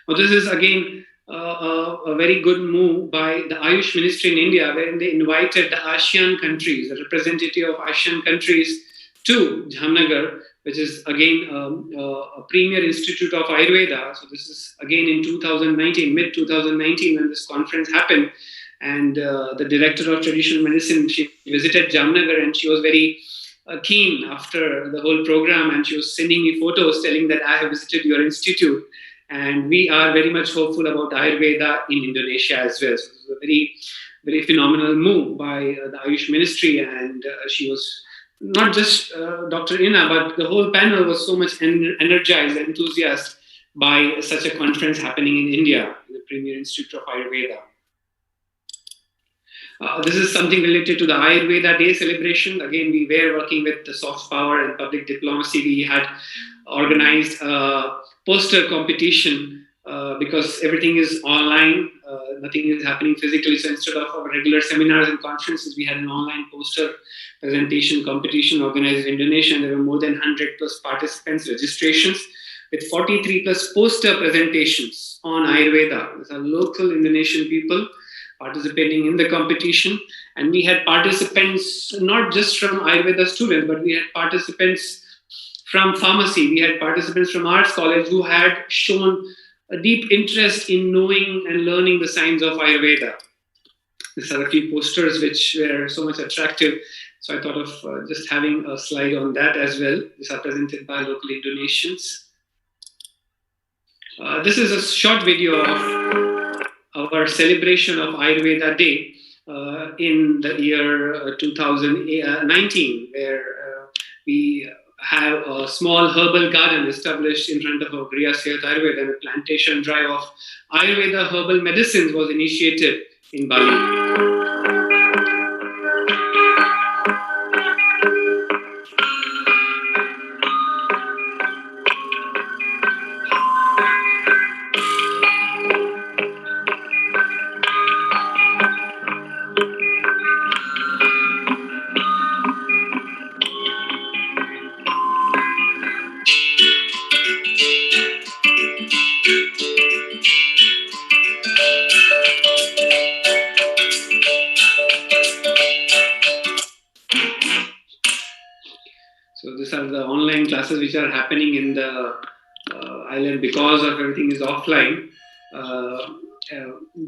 Speaker 7: Now, this is again a very good move by the Ayush Ministry in India, wherein they invited the ASEAN countries, the representative of ASEAN countries, to Jamnagar, which is again a premier institute of Ayurveda. So this is again in 2019, mid-2019, when this conference happened. And the director of traditional medicine, she visited Jamnagar, and she was very keen after the whole program, and she was sending me photos telling that I have visited your institute. And we are very much hopeful about Ayurveda in Indonesia as well. So it was a very, very phenomenal move by the Ayush Ministry. And she was not just Dr. Ina, but the whole panel was so much energized and enthusiastic by such a conference happening in India, in the Premier Institute of Ayurveda. This is something related to the Ayurveda Day celebration. Again, we were working with the soft power and public diplomacy. We had organized a poster competition because everything is online. Nothing is happening physically. So instead of our regular seminars and conferences, we had an online poster presentation competition organized in Indonesia. And there were more than 100 plus participants, registrations, with 43 plus poster presentations on Ayurveda. These are local Indonesian people participating in the competition. And we had participants not just from Ayurveda students, but we had participants from pharmacy. We had participants from arts college who had shown a deep interest in knowing and learning the science of Ayurveda. These are a few posters which were so much attractive. So I thought of just having a slide on that as well. These are presented by local Indonesians. This is a short video of our celebration of Ayurveda Day in the year 2019, where we have a small herbal garden established in front of our Griya Sehat Ayurveda, and a plantation drive of Ayurveda herbal medicines was initiated in Bali. So these are the online classes which are happening in the island because of everything is offline.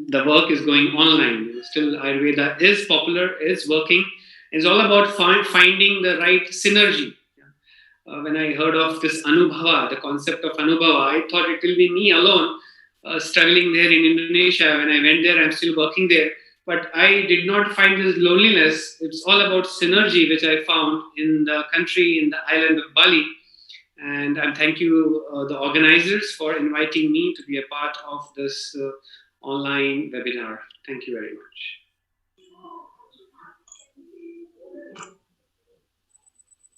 Speaker 7: The work is going online. Still, Ayurveda is popular, is working. It's all about finding the right synergy. When I heard of this Anubhava, the concept of Anubhava, I thought it will be me alone struggling there in Indonesia. When I went there, I'm still working there. But I did not find this loneliness. It's all about synergy, which I found in the country, in the island of Bali. And I thank you, the organizers, for inviting me to be a part of this online webinar. Thank you very much.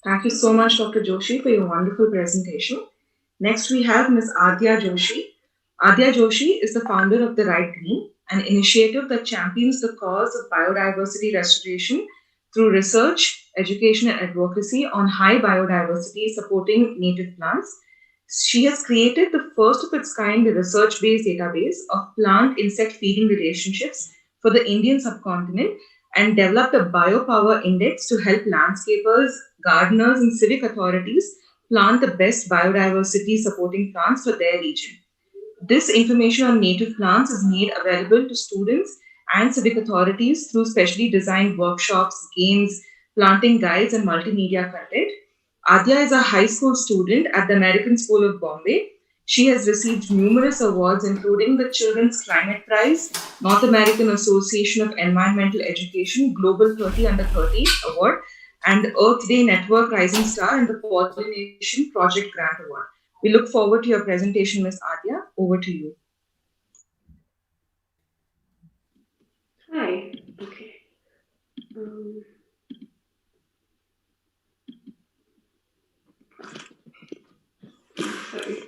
Speaker 5: Thank you so much, Dr. Joshi, for your wonderful presentation. Next, we have Ms. Adya Joshi. Adya Joshi is the founder of The Right Green, an initiative that champions the cause of biodiversity restoration through research, education, and advocacy on high biodiversity supporting native plants. She has created the first of its kind research-based database of plant-insect feeding relationships for the Indian subcontinent and developed a biopower index to help landscapers, gardeners, and civic authorities plant the best biodiversity supporting plants for their region. This information on native plants is made available to students and civic authorities through specially designed workshops, games, planting guides, and multimedia content. Adya is a high school student at the American School of Bombay. She has received numerous awards, including the Children's Climate Prize, North American Association of Environmental Education Global 30 Under 30 Award, and Earth Day Network Rising Star and the Pollination Project Grant Award. We look forward to your presentation, Ms. Adya. Over to you.
Speaker 8: Hi. Okay. Sorry.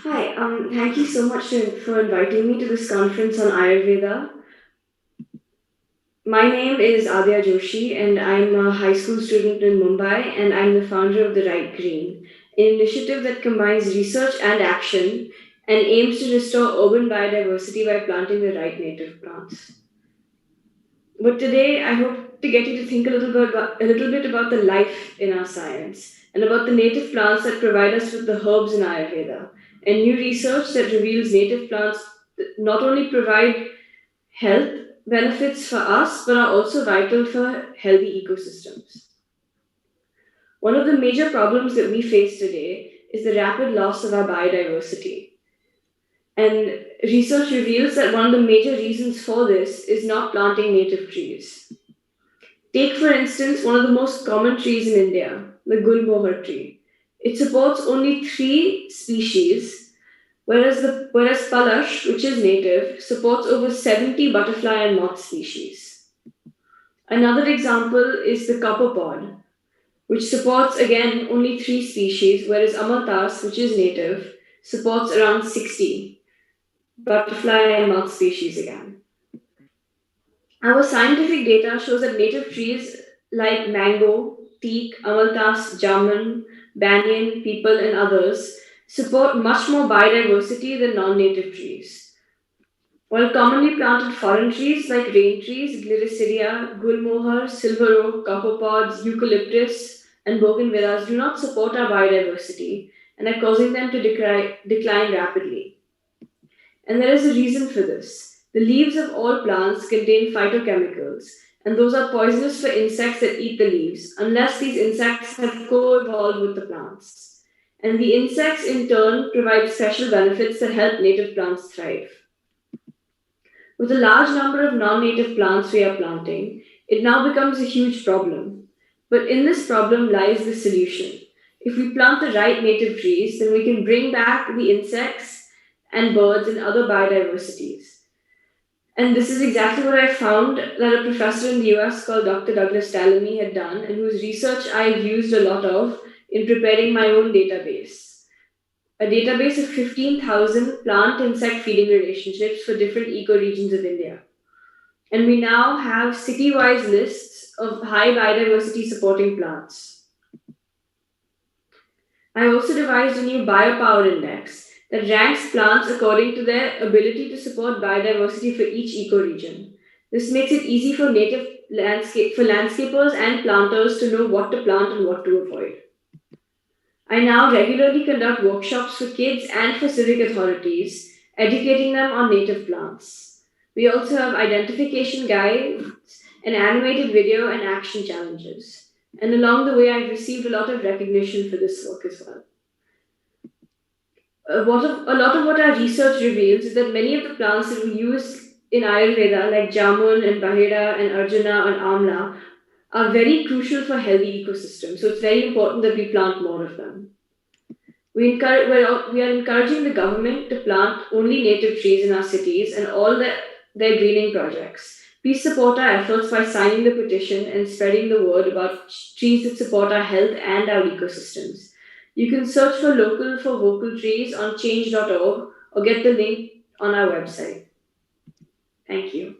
Speaker 8: Hi. Thank you so much for inviting me to this conference on Ayurveda. My name is Adya Joshi, and I'm a high school student in Mumbai, and I'm the founder of The Right Green, an initiative that combines research and action and aims to restore urban biodiversity by planting the right native plants. But today, I hope to get you to think a little bit about the life in our science and about the native plants that provide us with the herbs in Ayurveda, and new research that reveals native plants that not only provide health benefits for us, but are also vital for healthy ecosystems. One of the major problems that we face today is the rapid loss of our biodiversity. And research reveals that one of the major reasons for this is not planting native trees. Take, for instance, one of the most common trees in India, the gulmohar tree. It supports only 3 species, whereas Palash, which is native, supports over 70 butterfly and moth species. Another example is the copperpod, which supports, again, only 3 species, whereas Amalthas, which is native, supports around 60 butterfly and moth species again. Our scientific data shows that native trees like mango, teak, Amalthas, jamun, banyan, peepal, and others support much more biodiversity than non-native trees. While commonly planted foreign trees like rain trees, Glycidia, gulmohar, silver oak, copperpods, eucalyptus, and bougainvilleas do not support our biodiversity and are causing them to decline rapidly. And there is a reason for this. The leaves of all plants contain phytochemicals, and those are poisonous for insects that eat the leaves, unless these insects have co-evolved with the plants. And the insects, in turn, provide special benefits that help native plants thrive. With a large number of non-native plants we are planting, it now becomes a huge problem. But in this problem lies the solution. If we plant the right native trees, then we can bring back the insects and birds and other biodiversities. And this is exactly what I found that a professor in the US called Dr. Douglas Tallamy had done, and whose research I've used a lot of in preparing my own database. A database of 15,000 plant-insect feeding relationships for different ecoregions of India. And we now have city-wise lists of high biodiversity supporting plants. I also devised a new biopower index that ranks plants according to their ability to support biodiversity for each ecoregion. This makes it easy for landscapers and planters to know what to plant and what to avoid. I now regularly conduct workshops for kids and for civic authorities, educating them on native plants. We also have identification guides and animated video and action challenges. And along the way, I've received a lot of recognition for this work as well. A lot of what our research reveals is that many of the plants that we use in Ayurveda, like Jamun and Bahira and Arjuna and Amla, are very crucial for healthy ecosystems. So it's very important that we plant more of them. We are encouraging the government to plant only native trees in our cities and all their greening projects. Please support our efforts by signing the petition and spreading the word about trees that support our health and our ecosystems. You can search for Local for Vocal Trees on change.org or get the link on our website. Thank you.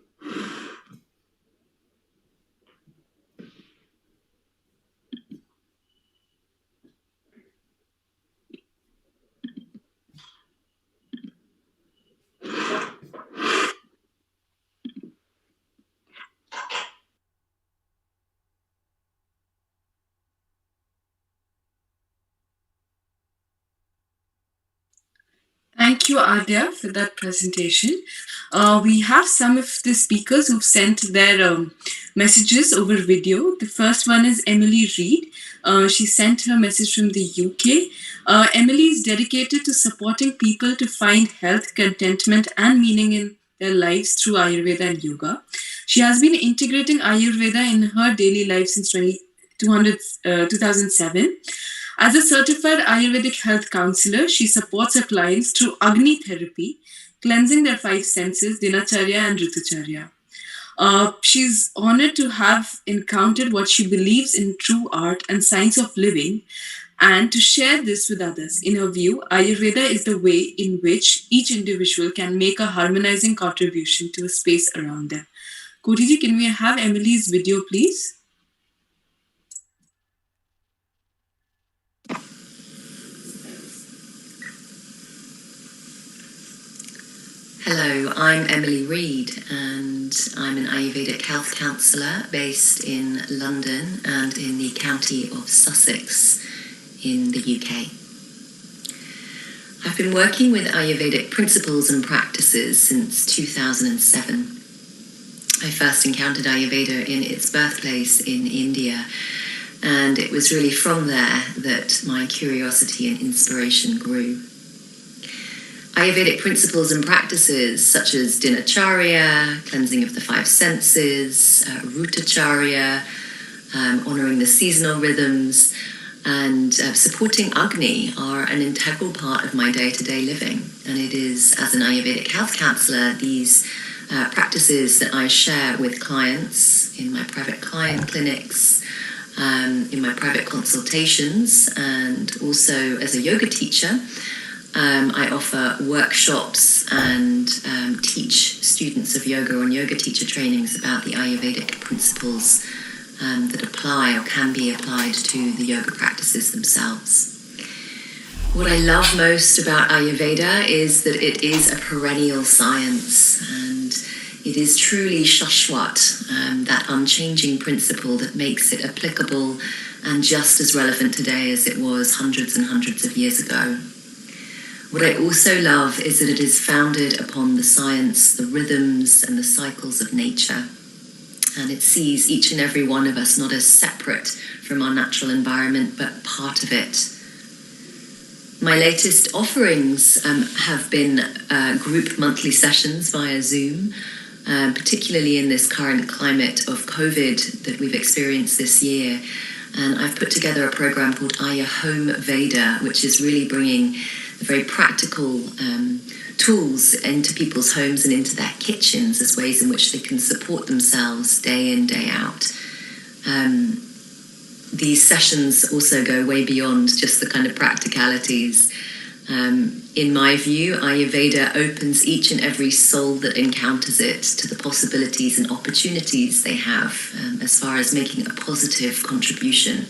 Speaker 9: Thank you, Adya, for that presentation. We have some of the speakers who've sent their messages over video. The first one is Emily Reed. She sent her message from the UK. Emily is dedicated to supporting people to find health, contentment, and meaning in their lives through Ayurveda and yoga. She has been integrating Ayurveda in her daily life since 2007. As a certified Ayurvedic health counselor, she supports her clients through Agni therapy, cleansing their 5 senses, Dinacharya and Ritucharya. She's honored to have encountered what she believes in true art and science of living, and to share this with others. In her view, Ayurveda is the way in which each individual can make a harmonizing contribution to a space around them. Kotiji, can we have Emily's video, please?
Speaker 10: Hello, I'm Emily Reed, and I'm an Ayurvedic health counsellor based in London and in the county of Sussex in the UK. I've been working with Ayurvedic principles and practices since 2007. I first encountered Ayurveda in its birthplace in India, and it was really from there that my curiosity and inspiration grew. Ayurvedic principles and practices such as Dinacharya, cleansing of the 5 senses, Rutacharya, honouring the seasonal rhythms, and supporting Agni are an integral part of my day-to-day living. And it is, as an Ayurvedic health counsellor, these practices that I share with clients in my private client clinics, in my private consultations, and also as a yoga teacher. I offer workshops and teach students of yoga and yoga teacher trainings about the Ayurvedic principles that apply or can be applied to the yoga practices themselves. What I love most about Ayurveda is that it is a perennial science, and it is truly Shashwat, that unchanging principle that makes it applicable and just as relevant today as it was hundreds and hundreds of years ago. What I also love is that it is founded upon the science, the rhythms, and the cycles of nature. And it sees each and every one of us not as separate from our natural environment, but part of it. My latest offerings have been group monthly sessions via Zoom, particularly in this current climate of COVID that we've experienced this year. And I've put together a program called Ayurveda, which is really bringing the very practical tools into people's homes and into their kitchens as ways in which they can support themselves day in, day out. These sessions also go way beyond just the kind of practicalities. In my view, Ayurveda opens each and every soul that encounters it to the possibilities and opportunities they have as far as making a positive contribution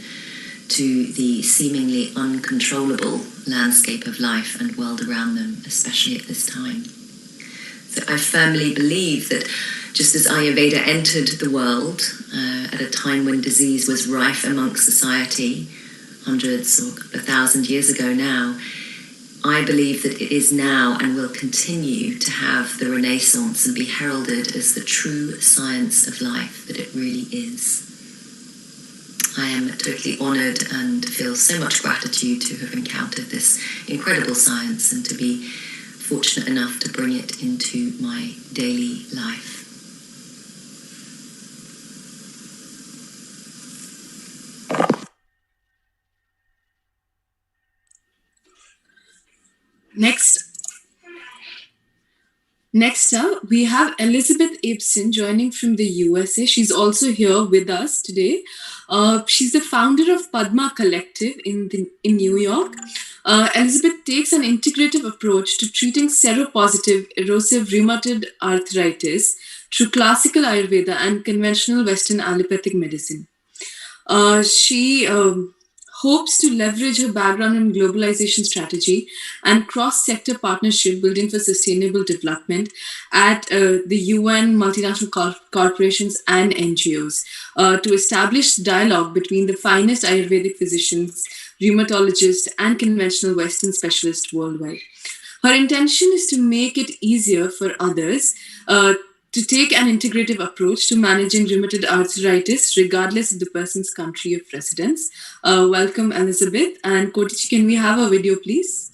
Speaker 10: to the seemingly uncontrollable landscape of life and world around them, especially at this time. So I firmly believe that just as Ayurveda entered the world at a time when disease was rife amongst society, hundreds or a couple of thousand years ago now, I believe that it is now and will continue to have the renaissance and be heralded as the true science of life that it really is. I am totally honoured and feel so much gratitude to have encountered this incredible science and to be fortunate enough to bring it into my daily life.
Speaker 9: Next up, we have Elizabeth Ibsen joining from the USA. She's also here with us today. She's the founder of Padma Collective in New York. Elizabeth takes an integrative approach to treating seropositive erosive rheumatoid arthritis through classical Ayurveda and conventional Western allopathic medicine. She hopes to leverage her background in globalization strategy and cross-sector partnership building for sustainable development at the UN, multinational corporations and NGOs to establish dialogue between the finest Ayurvedic physicians, rheumatologists, and conventional Western specialists worldwide. Her intention is to make it easier for others to take an integrative approach to managing rheumatoid arthritis, regardless of the person's country of residence. Welcome, Elizabeth. And Kotichi, can we have a video, please?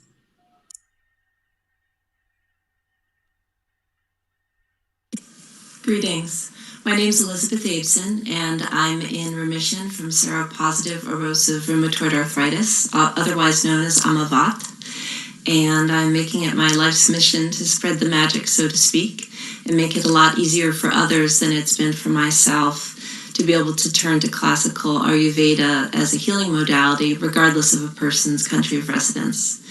Speaker 11: Greetings. My name is Elizabeth Abeson, and I'm in remission from seropositive erosive rheumatoid arthritis, otherwise known as Amavat. And I'm making it my life's mission to spread the magic, so to speak, and make it a lot easier for others than it's been for myself to be able to turn to classical Ayurveda as a healing modality, regardless of a person's country of residence.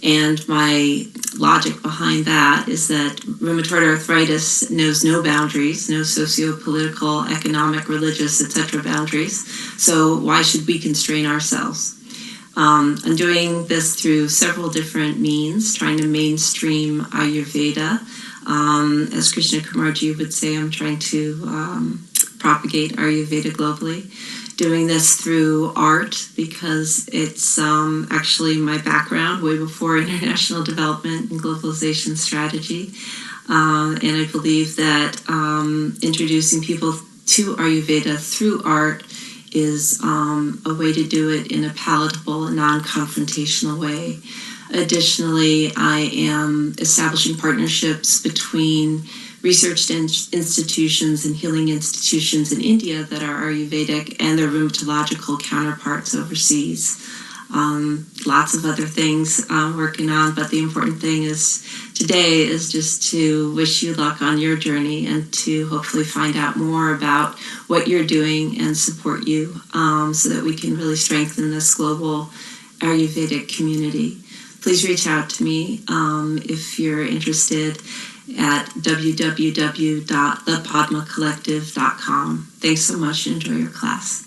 Speaker 11: And my logic behind that is that rheumatoid arthritis knows no boundaries, no socio-political, economic, religious, etc. boundaries. So why should we constrain ourselves? I'm doing this through several different means, trying to mainstream Ayurveda. As Krishna Kumarji would say, I'm trying to propagate Ayurveda globally. Doing this through art because it's actually my background way before international development and globalization strategy. And I believe that introducing people to Ayurveda through art is a way to do it in a palatable and non-confrontational way. Additionally, I am establishing partnerships between research institutions and healing institutions in India that are Ayurvedic and their rheumatological counterparts overseas. Lots of other things I'm working on, but the important thing is today is just to wish you luck on your journey and to hopefully find out more about what you're doing and support you so that we can really strengthen this global Ayurvedic community. Please reach out to me if you're interested at www.thepadmacollective.com. Thanks so much and enjoy your class.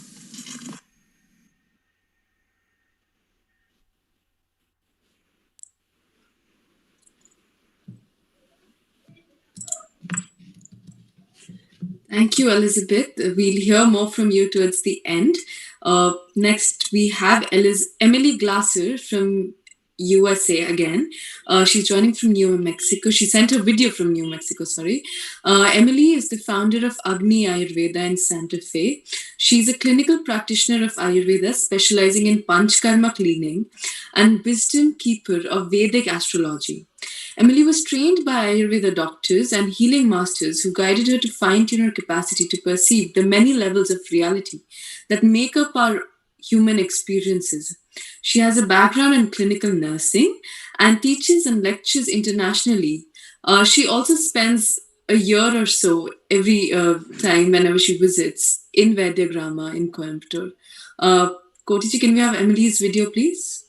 Speaker 9: Thank you, Elizabeth. We'll hear more from you towards the end. Next, we have Emily Glasser from USA again. She's joining from New Mexico. She sent a video from New Mexico, sorry. Emily is the founder of Agni Ayurveda in Santa Fe. She's a clinical practitioner of Ayurveda, specializing in Panchkarma cleaning and wisdom keeper of Vedic astrology. Emily was trained by Ayurveda doctors and healing masters who guided her to fine-tune her capacity to perceive the many levels of reality that make up our human experiences. She has a background in clinical nursing and teaches and lectures internationally. She also spends a year or so every time whenever she visits in Vedyagrama in Coimbatore. Kotiji, can we have Emily's video, please?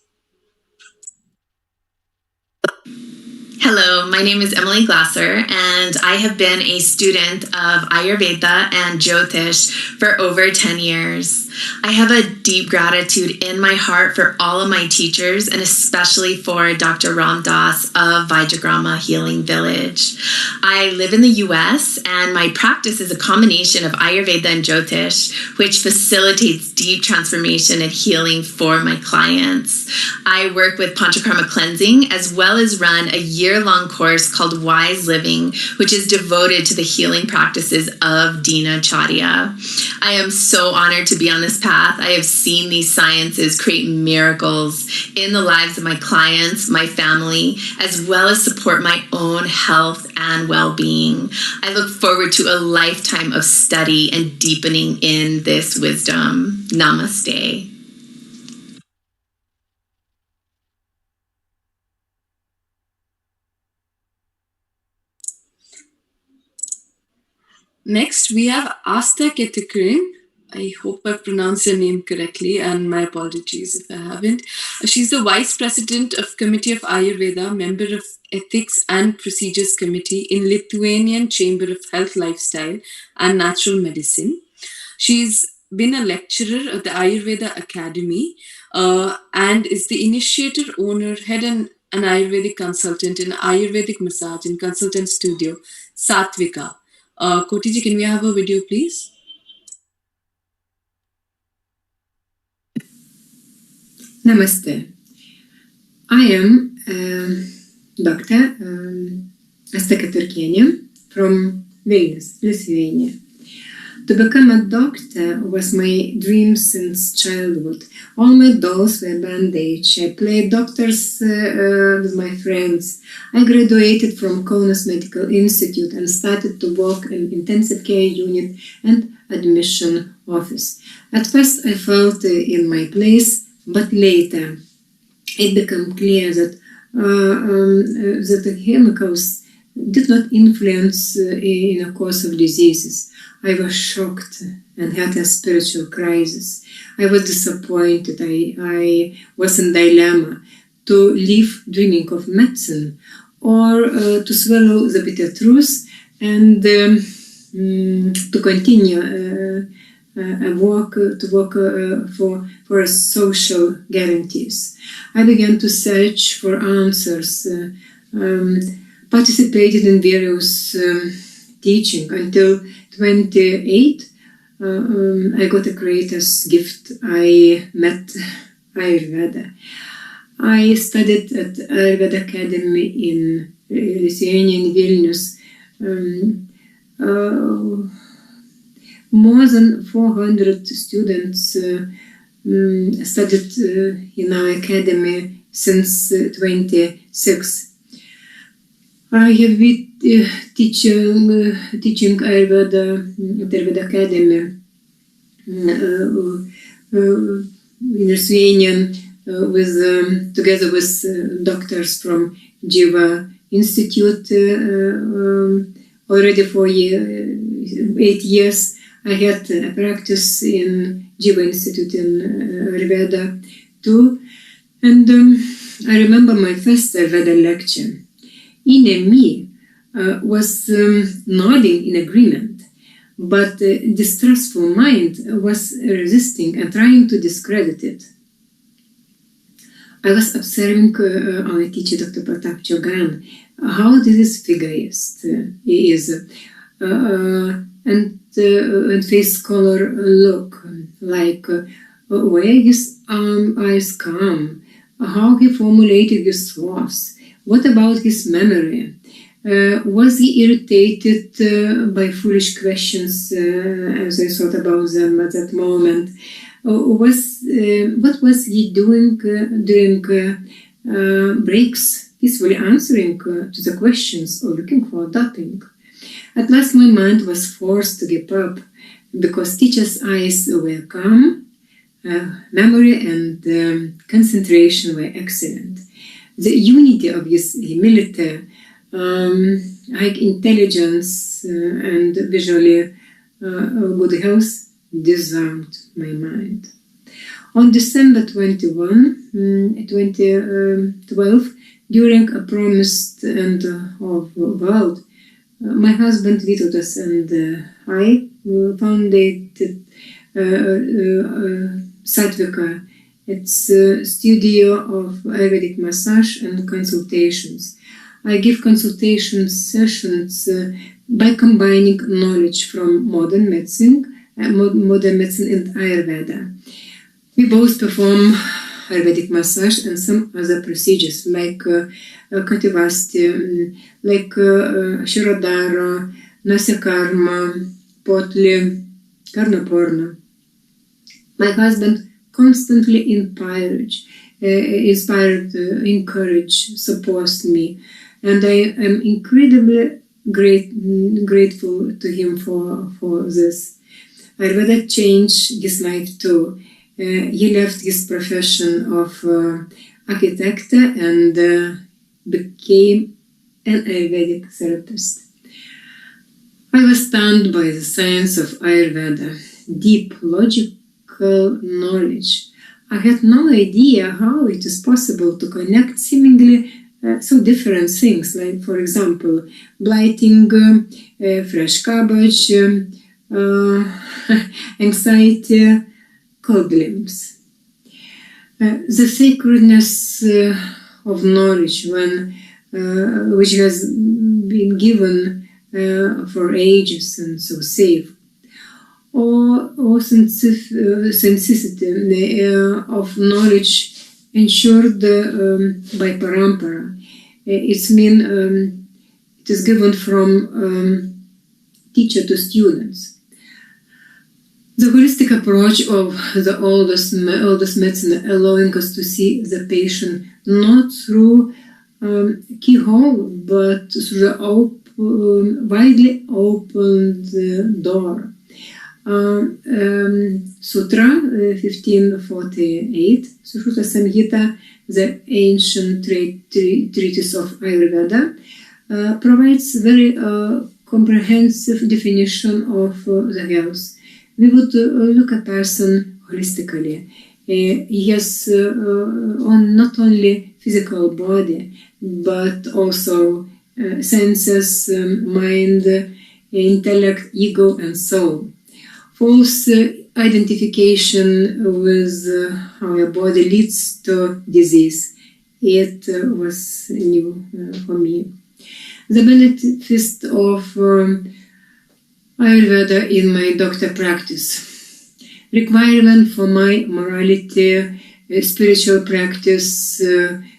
Speaker 10: Hello, my name is Emily Glasser, and I have been a student of Ayurveda and Jyotish for over 10 years. I have a deep gratitude in my heart for all of my teachers, and especially for Dr. Ram Das of Vajragrama Healing Village. I live in the US, and my practice is a combination of Ayurveda and Jyotish, which facilitates deep transformation and healing for my clients. I work with Panchakarma cleansing, as well as run a year-long course called Wise Living, which is devoted to the healing practices of Dinacharya. I am so honored to be on this path. I have seen these sciences create miracles in the lives of my clients, my family, as well as support my own health and well-being. I look forward to a lifetime of study and deepening in this wisdom. Namaste.
Speaker 9: Next, we have Asta Ketikrin. I hope I pronounced her name correctly, and my apologies if I haven't. She's the Vice President of Committee of Ayurveda, member of Ethics and Procedures Committee in Lithuanian Chamber of Health, Lifestyle and Natural Medicine. She's been a lecturer at the Ayurveda Academy and is the initiator, owner, head and an Ayurvedic consultant in Ayurvedic Massage and Consultant Studio, Satvika. Kotiji, can we have a video, please?
Speaker 12: Namaste. I am Dr. Asta Keturkienė from Vilnius, Lithuania. To become a doctor was my dream since childhood. All my dolls were bandaged. I played doctors with my friends. I graduated from Kaunas Medical Institute and started to work in intensive care unit and admission office. At first I felt in my place, but later it became clear that the chemicals did not influence in a course of diseases. I was shocked and had a spiritual crisis. I was disappointed. I was in dilemma to live dreaming of medicine or to swallow the bitter truth and to continue to work for social guarantees. I began to search for answers, participated in various teaching until 28. I got a greatest gift. I met Ayurveda. I studied at Ayurveda Academy in Lithuania, in Vilnius. More than 400 students studied in our academy since 26. I have been teaching Ayurveda at Ayurveda Academy in Lithuania together with doctors from Jiva Institute already for 8 years. I had a practice in Jiva Institute in Ayurveda too. And I remember my first Ayurveda lecture. Inner me was nodding in agreement, but the distrustful mind was resisting and trying to discredit it. I was observing our teacher, Dr. Pratap Chogan, how this figure is and face color look like where his eyes come, how he formulated his thoughts. What about his memory? Was he irritated by foolish questions as I thought about them at that moment? What was he doing during breaks, peacefully answering to the questions or looking for doping? At last my mind was forced to give up because teacher's eyes were calm, memory and concentration were excellent. The unity of his humility, high intelligence and visually good health disarmed my mind. On December 21, 2012, during a promised end of world, my husband Vytautas and I founded Satvika. It's a studio of Ayurvedic massage and consultations. I give consultation sessions by combining knowledge from modern medicine and Ayurveda. We both perform Ayurvedic massage and some other procedures like Kativasti, like Shirodhara, Nasyakarma, Potli, Karnaporna. My husband constantly inspired, encouraged, supports me, and I am incredibly grateful to him for this. Ayurveda changed his life too. He left his profession of architect and became an Ayurvedic therapist. I was stunned by the science of Ayurveda, deep logical knowledge. I had no idea how it is possible to connect seemingly so different things, like, for example, blighting, fresh cabbage, anxiety, cold limbs. The sacredness of knowledge, which has been given for ages and so safe, or simplicity of knowledge ensured by parampara. It is given from teacher to students. The holistic approach of the oldest medicine, allowing us to see the patient not through keyhole, but through the widely opened door. Sutra 1548, Sushruta Samhita, the ancient treatise of Ayurveda, provides very comprehensive definition of the health. We would look at a person holistically. He has not only physical body, but also senses, mind, intellect, ego, and soul. False identification with our body leads to disease. It was new for me. The benefits of Ayurveda in my doctor practice. Requirement for my morality, spiritual practice,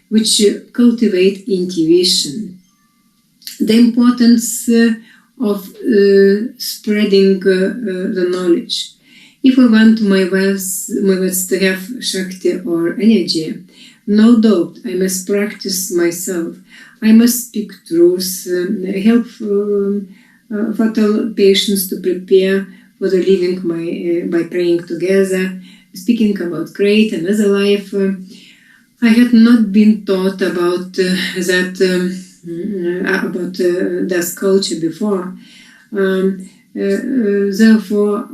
Speaker 12: which cultivate intuition. The importance of spreading the knowledge. If I want my words to have Shakti or energy, no doubt I must practice myself. I must speak truth, help fatal patients to prepare for the living by praying together, speaking about great another life. I had not been taught about that culture before. Therefore,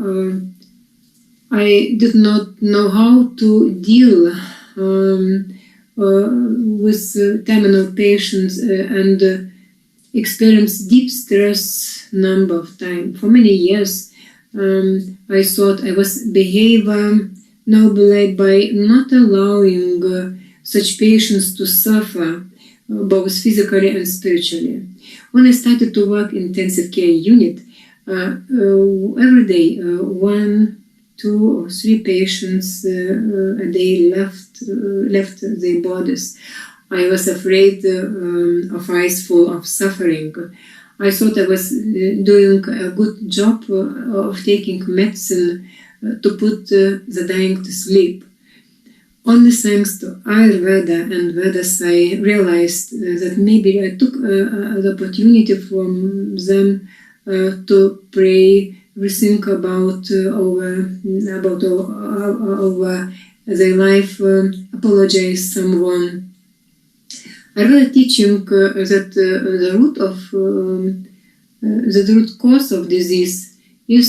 Speaker 12: I did not know how to deal with terminal patients and experience deep stress number of times. For many years, I thought I was behaving nobly by not allowing such patients to suffer, both physically and spiritually. When I started to work in intensive care unit, every day 1-2 2 or 3 patients a day left their bodies. I was afraid of eyes full of suffering. I thought I was doing a good job of taking medicine to put the dying to sleep. Only thanks to Ayurveda and Vedas I realized that maybe I took the opportunity from them to pray, rethink about their life, apologize someone. Ayurveda teaching that the root cause of disease is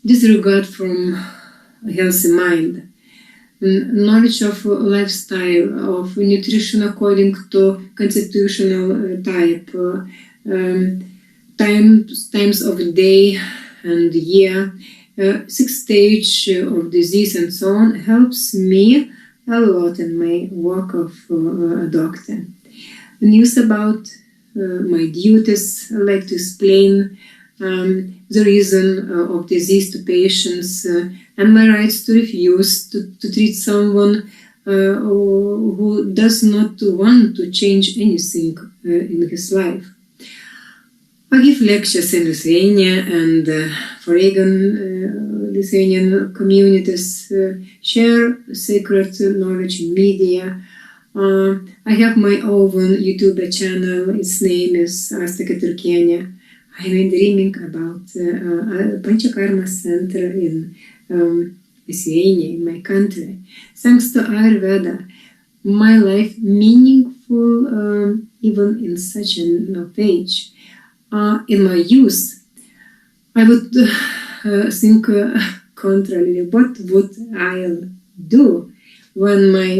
Speaker 12: disregard from a healthy mind. Knowledge of lifestyle, of nutrition according to constitutional type, times of day and year, 6 stage of disease and so on helps me a lot in my work of a doctor. News about my duties, I like to explain the reason of disease to patients and my rights to refuse to treat someone who does not want to change anything in his life. I give lectures in Lithuania and foreign Lithuanian communities, share sacred knowledge in media. I have my own YouTube channel. Its name is Asta Keturkienė. I'm dreaming about Panchakarma Center in Lithuania, in my country. Thanks to Ayurveda, my life meaningful even in such an old age. In my youth, I would think contrarily, what would I do when my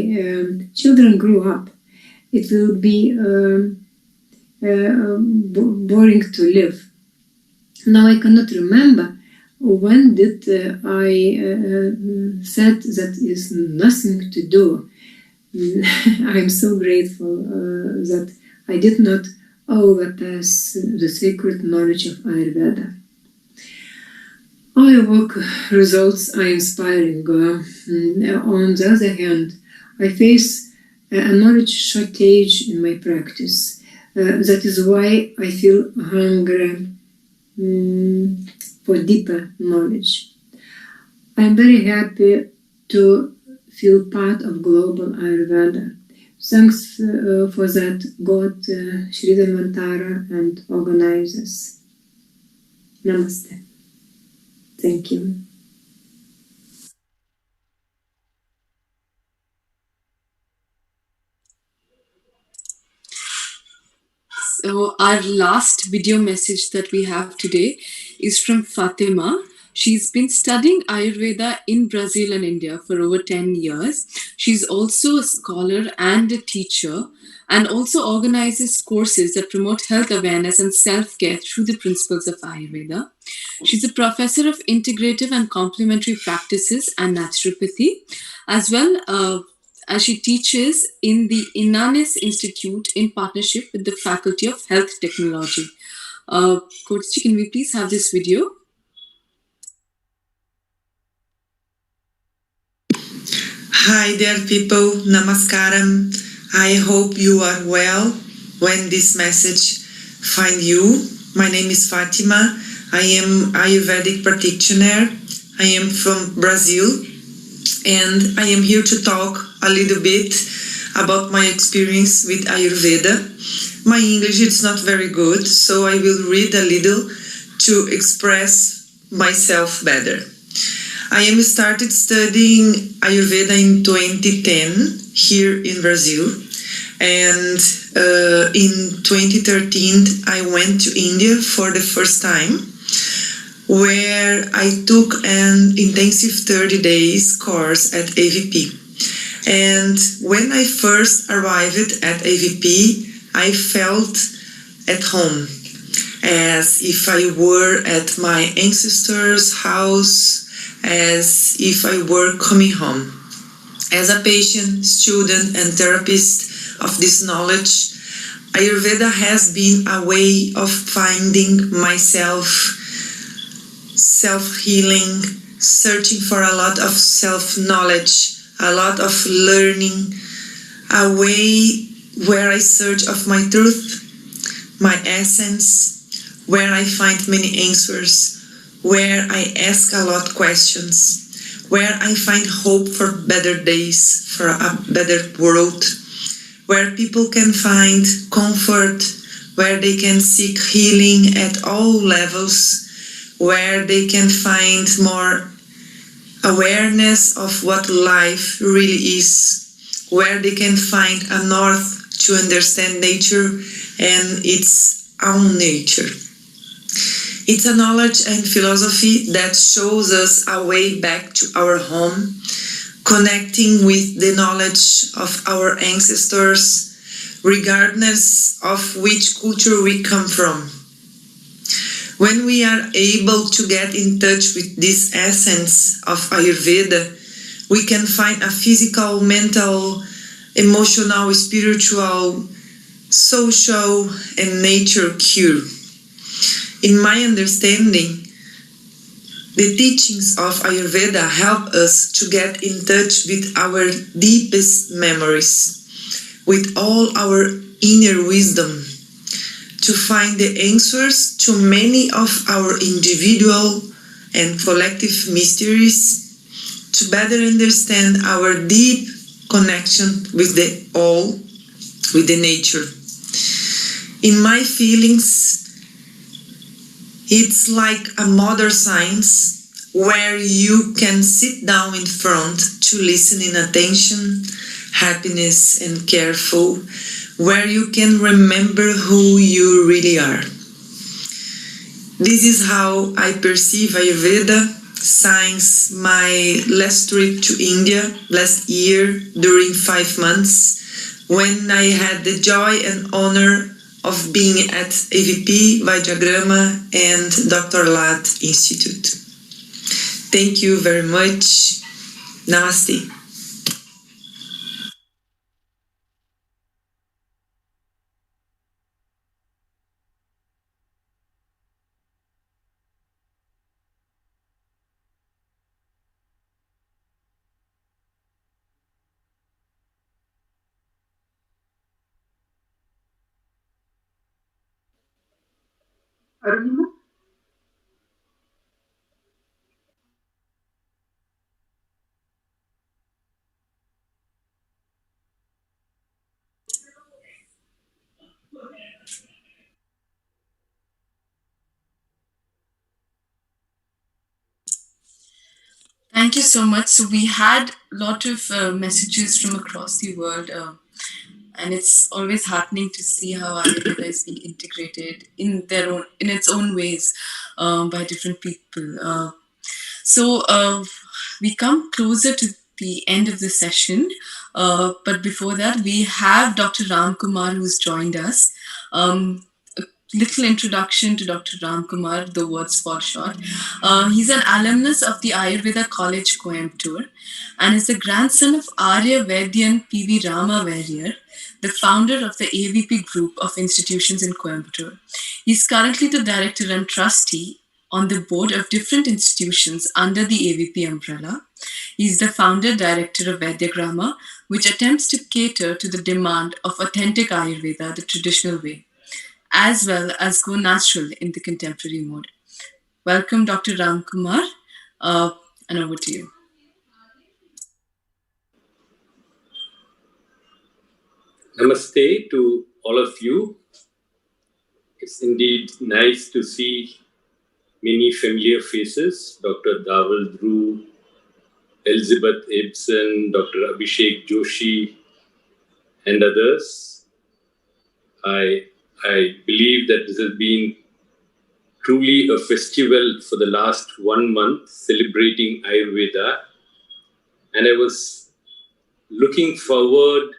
Speaker 12: children grew up? It will be boring to live. Now I cannot remember when did I said that is nothing to do. I am so grateful that I did not overpass the sacred knowledge of Ayurveda. Our work results are inspiring. On the other hand, I face a knowledge shortage in my practice. That is why I feel hungry for deeper knowledge. I am very happy to feel part of global Ayurveda. Thanks for that, God, Shri Mantara and organizers. Namaste. Thank you.
Speaker 9: So our last video message that we have today is from Fatima. She's been studying Ayurveda in Brazil and India for over 10 years. She's also a scholar and a teacher, and also organizes courses that promote health awareness and self-care through the principles of Ayurveda. She's a professor of integrative and complementary practices and naturopathy, as well as she teaches in the Inanis Institute in partnership with the Faculty of Health Technology. Coach, can we please have this video?
Speaker 13: Hi there, people. Namaskaram. I hope you are well when this message find you. My name is Fatima. I am Ayurvedic practitioner. I am from Brazil, and I am here to talk a little bit about my experience with Ayurveda. My English is not very good, so I will read a little to express myself better. I am started studying Ayurveda in 2010 here in Brazil, and in 2013 I went to India for the first time, where I took an intensive 30 days course at AVP. And when I first arrived at AVP, I felt at home, as if I were at my ancestors' house, as if I were coming home. As a patient, student, and therapist of this knowledge, Ayurveda has been a way of finding myself, self-healing, searching for a lot of self-knowledge, a lot of learning, a way where I search of my truth, my essence, where I find many answers, where I ask a lot questions, where I find hope for better days, for a better world, where people can find comfort, where they can seek healing at all levels, where they can find more awareness of what life really is, where they can find a north to understand nature and its own nature. It's a knowledge and philosophy that shows us a way back to our home, connecting with the knowledge of our ancestors, regardless of which culture we come from. When we are able to get in touch with this essence of Ayurveda, we can find a physical, mental, emotional, spiritual, social, and nature cure. In my understanding, the teachings of Ayurveda help us to get in touch with our deepest memories, with all our inner wisdom, to find the answers to many of our individual and collective mysteries, to better understand our deep connection with the all, with the nature. In my feelings, it's like a modern science where you can sit down in front to listen in attention, happiness, and careful, where you can remember who you really are. This is how I perceive Ayurveda since my last trip to India last year during 5 months, when I had the joy and honor of being at AVP, Vajragrama, and Dr. Lad Institute. Thank you very much. Namaste.
Speaker 2: Arunima?
Speaker 9: Thank you so much. So we had a lot of messages from across the world, and it's always heartening to see how Ayurveda is being integrated in its own ways by different people. So we come closer to the end of the session, but before that, we have Dr. Ram Kumar who's joined us. Little introduction to Dr. Ram Kumar, the words fall short. He's an alumnus of the Ayurveda College, Coimbatore, and is the grandson of Arya Vaidyan P.V. Rama Vaidya, the founder of the AVP group of institutions in Coimbatore. He's currently the director and trustee on the board of different institutions under the AVP umbrella. He's the founder director of Vaidyagrama, which attempts to cater to the demand of authentic Ayurveda, the traditional way, as well as go natural in the contemporary mode. Welcome, Dr. Ram Kumar, and over to you.
Speaker 14: Namaste to all of you. It's indeed nice to see many familiar faces, Dr. Dhaval Dhruv, Elizabeth Ibsen, Dr. Abhishek Joshi, and others. I believe that this has been truly a festival for the last 1 month celebrating Ayurveda. And I was looking forward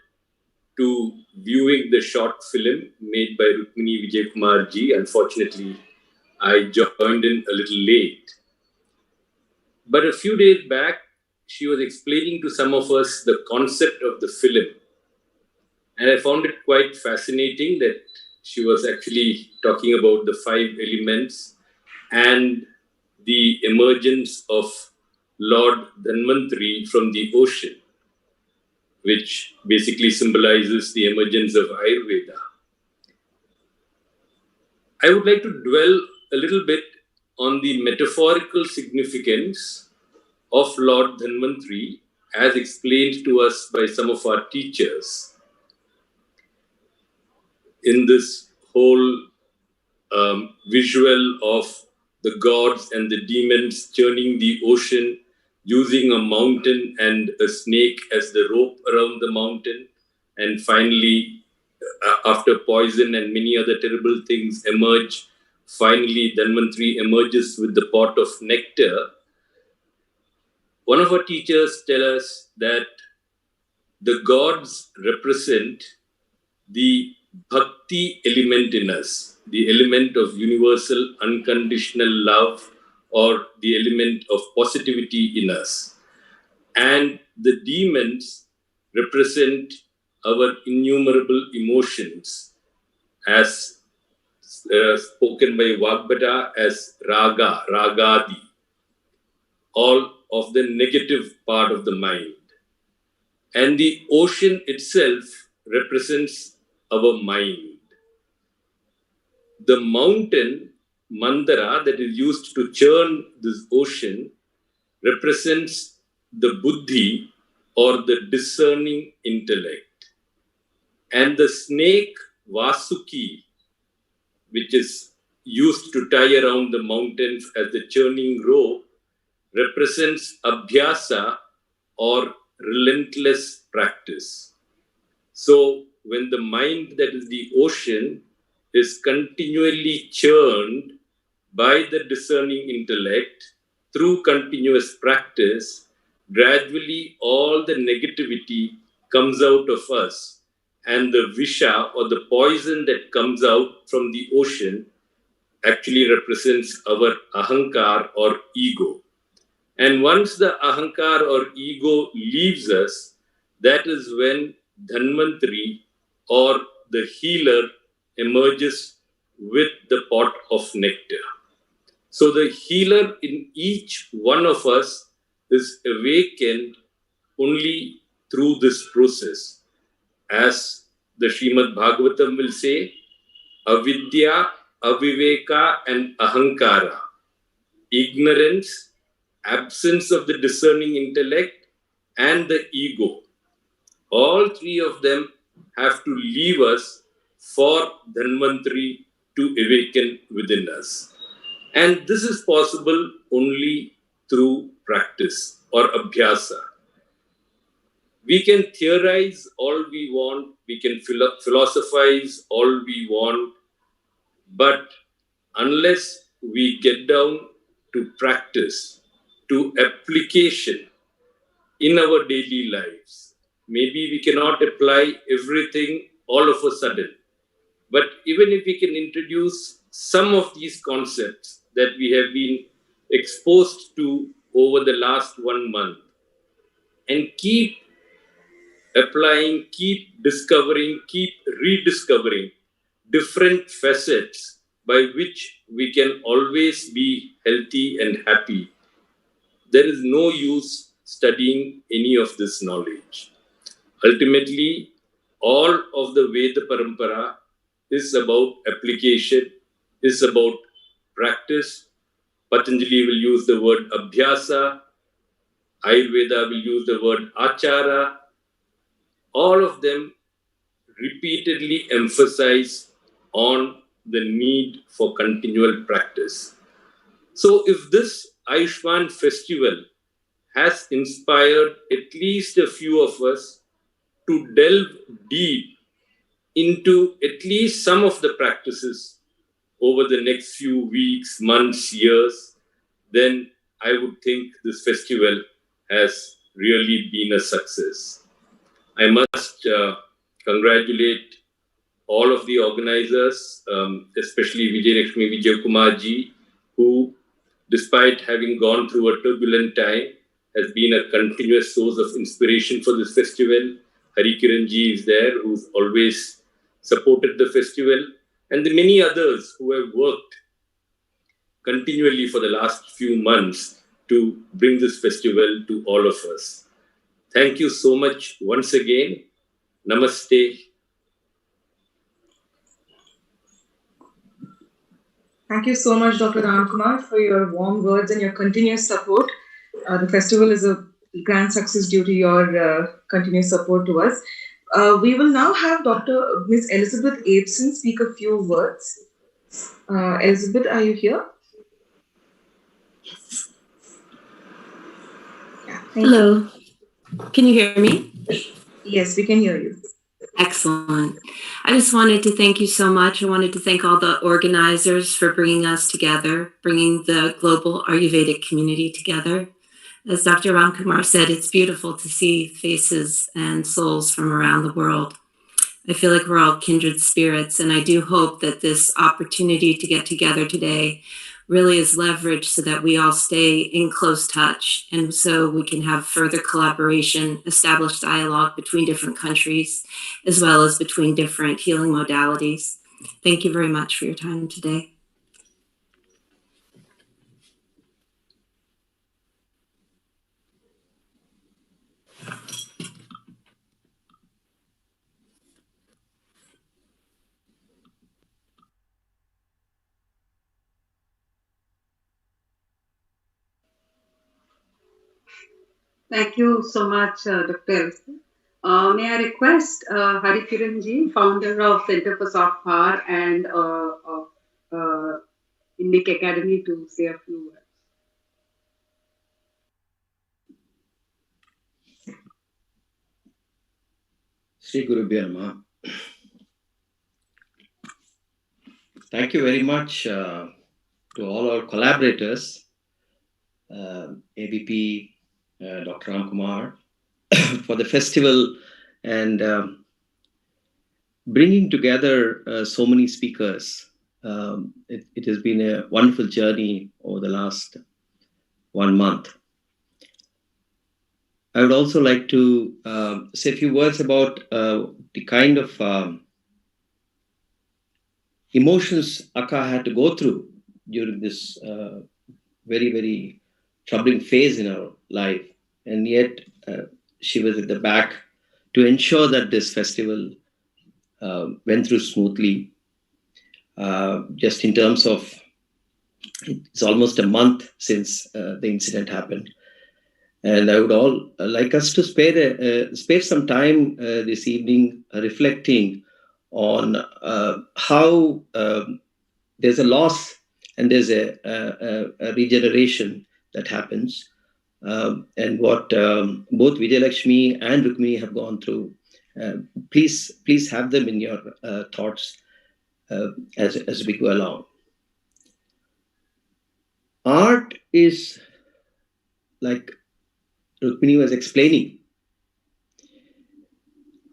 Speaker 14: to viewing the short film made by Rukmini Vijay Kumar ji. Unfortunately, I joined in a little late. But a few days back, she was explaining to some of us the concept of the film. And I found it quite fascinating that she was actually talking about the 5 elements and the emergence of Lord Dhanvantari from the ocean, which basically symbolizes the emergence of Ayurveda. I would like to dwell a little bit on the metaphorical significance of Lord Dhanvantari as explained to us by some of our teachers in this whole visual of the gods and the demons churning the ocean, using a mountain and a snake as the rope around the mountain, and finally, after poison and many other terrible things emerge, finally Dhanvantari emerges with the pot of nectar. One of our teachers tell us that the gods represent the bhakti element in us, the element of universal unconditional love, or the element of positivity in us. And the demons represent our innumerable emotions, as spoken by Vagbhata as raga, ragadi, all of the negative part of the mind. And the ocean itself represents our mind. The mountain, Mandara, that is used to churn this ocean, represents the buddhi, or the discerning intellect. And the snake, Vasuki, which is used to tie around the mountains as the churning rope, represents abhyasa, or relentless practice. So when the mind, that is the ocean, is continually churned by the discerning intellect through continuous practice, gradually all the negativity comes out of us, and the visha, or the poison that comes out from the ocean, actually represents our ahankar, or ego. And once the ahankar or ego leaves us, that is when Dhanvantari, or the healer, emerges with the pot of nectar. So the healer in each one of us is awakened only through this process. As the Srimad Bhagavatam will say, avidya, aviveka, and ahankara. Ignorance, absence of the discerning intellect, and the ego. All three of them have to leave us for Dhanvantari to awaken within us. And this is possible only through practice, or abhyasa. We can theorize all we want, we can philosophize all we want, but unless we get down to practice, to application in our daily lives, maybe we cannot apply everything all of a sudden, but even if we can introduce some of these concepts that we have been exposed to over the last 1 month, and keep applying, keep discovering, keep rediscovering different facets by which we can always be healthy and happy, there is no use studying any of this knowledge. Ultimately, all of the Veda Parampara is about application, is about practice. Patanjali will use the word abhyasa, Ayurveda will use the word achara. All of them repeatedly emphasize on the need for continual practice. So if this Ayushman festival has inspired at least a few of us to delve deep into at least some of the practices over the next few weeks, months, years, then I would think this festival has really been a success. I must congratulate all of the organizers, especially Vijay Lakshmi Vijay Kumar ji, who, despite having gone through a turbulent time, has been a continuous source of inspiration for this festival. Hari Kiran ji is there, who's always supported the festival, and the many others who have worked continually for the last few months to bring this festival to all of us. Thank you so much once again. Namaste.
Speaker 5: Thank you so much, Dr. Ramkumar, for your warm words and your continuous support. The festival is a grand success due to your continuous support to us. We will now have Dr. Ms. Elizabeth Abeson speak a few words. Elizabeth, are you here?
Speaker 11: Yes.
Speaker 5: Yeah,
Speaker 11: hello. Can you hear me?
Speaker 5: Yes, we can hear you.
Speaker 11: Excellent. I just wanted to thank you so much. I wanted to thank all the organizers for bringing us together, bringing the global Ayurvedic community together. As Dr. Ramkumar said, it's beautiful to see faces and souls from around the world. I feel like we're all kindred spirits, and I do hope that this opportunity to get together today really is leveraged so that we all stay in close touch, and so we can have further collaboration, establish dialogue between different countries, as well as between different healing modalities. Thank you very much for your time today.
Speaker 2: Thank you so much, Dr. May I request Hari Kiranji, founder of Center for Soft Power and of Indic Academy, to say a few words.
Speaker 15: Sri Guru Namaha. Thank you very much to all our collaborators, ABP, Dr. Ramkumar, for the festival and bringing together so many speakers. It has been a wonderful journey over the last 1 month. I would also like to say a few words about the kind of emotions Akka had to go through during this very, very troubling phase in our life. And yet she was at the back to ensure that this festival went through smoothly. Just in terms of, it's almost a month since the incident happened. And I would all like us to spare some time this evening reflecting on how there's a loss and there's a regeneration that happens, and what both Vijayalakshmi and Rukmini have gone through. Please have them in your thoughts as we go along. Art is, like Rukmini was explaining,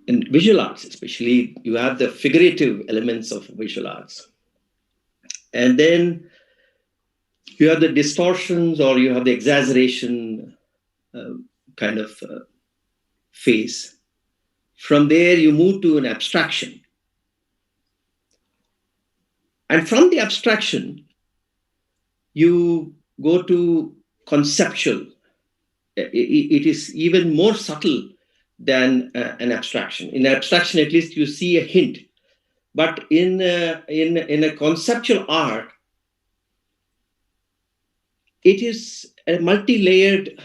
Speaker 15: in visual arts especially, you have the figurative elements of visual arts. And then you have the distortions or you have the exaggeration kind of phase. From there, you move to an abstraction. And from the abstraction, you go to conceptual. It is even more subtle than an abstraction. In abstraction, at least you see a hint. But in a conceptual art, it is a multi-layered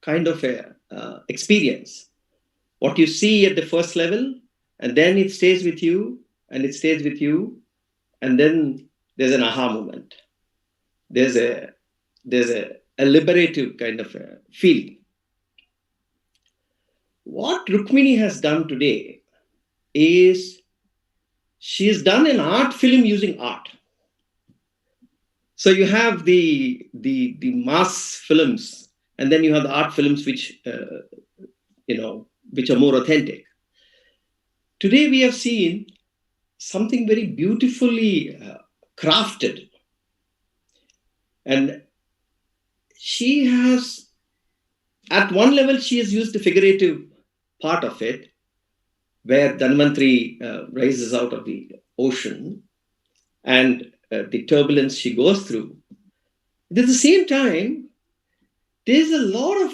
Speaker 15: kind of a experience. What you see at the first level, and then it stays with you, and it stays with you, and then there's an aha moment. There's a liberative kind of a feeling. What Rukmini has done today is she has done an art film using art. So you have the mass films, and then you have the art films which which are more authentic. Today we have seen something very beautifully crafted, and she has, at one level, she has used the figurative part of it, where Dhanvantri rises out of the ocean and the turbulence she goes through. At the same time, there's a lot of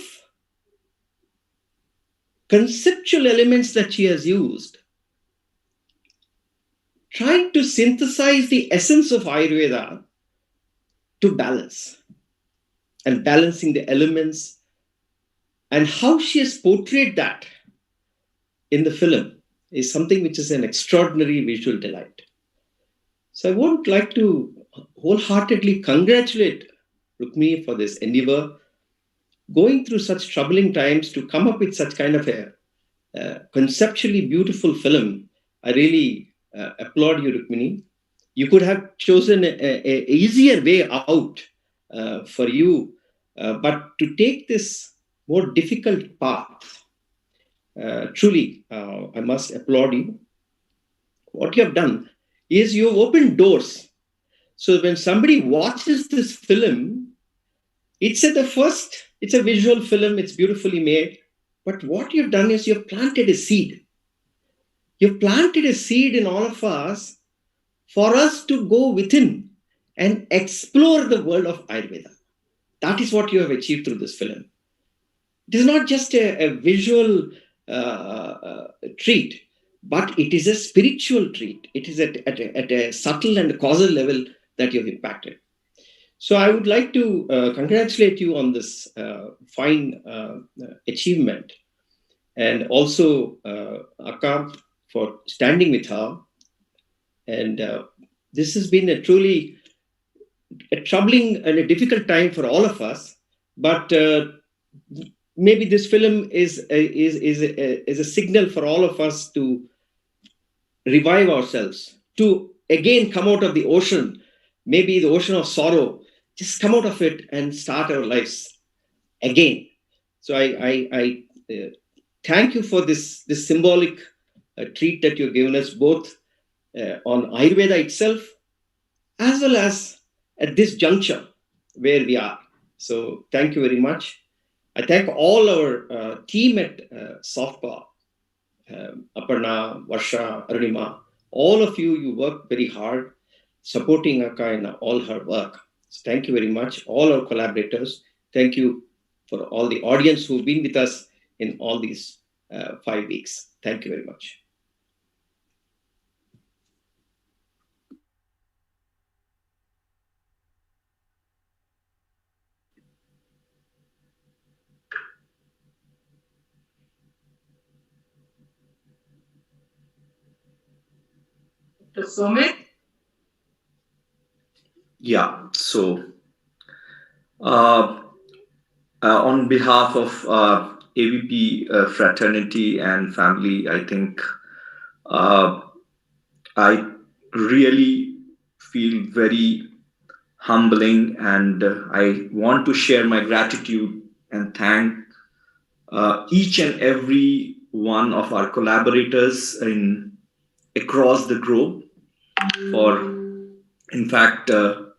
Speaker 15: conceptual elements that she has used, trying to synthesize the essence of Ayurveda to balance, and balancing the elements, and how she has portrayed that in the film is something which is an extraordinary visual delight. So I would like to wholeheartedly congratulate Rukmini for this endeavor, going through such troubling times to come up with such kind of a conceptually beautiful film. I really applaud you, Rukmini. You could have chosen a easier way out for you, but to take this more difficult path, truly, I must applaud you. What you have done is you have opened doors. So when somebody watches this film, it's a visual film, it's beautifully made. But what you've done is you've planted a seed. You've planted a seed in all of us for us to go within and explore the world of Ayurveda. That is what you have achieved through this film. It is not just a visual treat, but it is a spiritual treat. It is at a subtle and causal level that you have impacted. So I would like to congratulate you on this fine achievement, and also Akka for standing with her. And this has been a truly a troubling and a difficult time for all of us. But maybe this film is a signal for all of us to revive ourselves, to again come out of the ocean, maybe the ocean of sorrow, just come out of it and start our lives again. So I thank you for this symbolic treat that you've given us, both on Ayurveda itself, as well as at this juncture where we are. So thank you very much. I thank all our team at Softbar, Aparna, Varsha, Arunima, all of you, you work very hard supporting Akka in all her work. So thank you very much. All our collaborators, thank you for all the audience who've been with us in all these 5 weeks. Thank you very much.
Speaker 2: Dr. Somit?
Speaker 16: Yeah, so on behalf of AVP fraternity and family, I think I really feel very humbling, and I want to share my gratitude and thank each and every one of our collaborators across the globe for, in fact,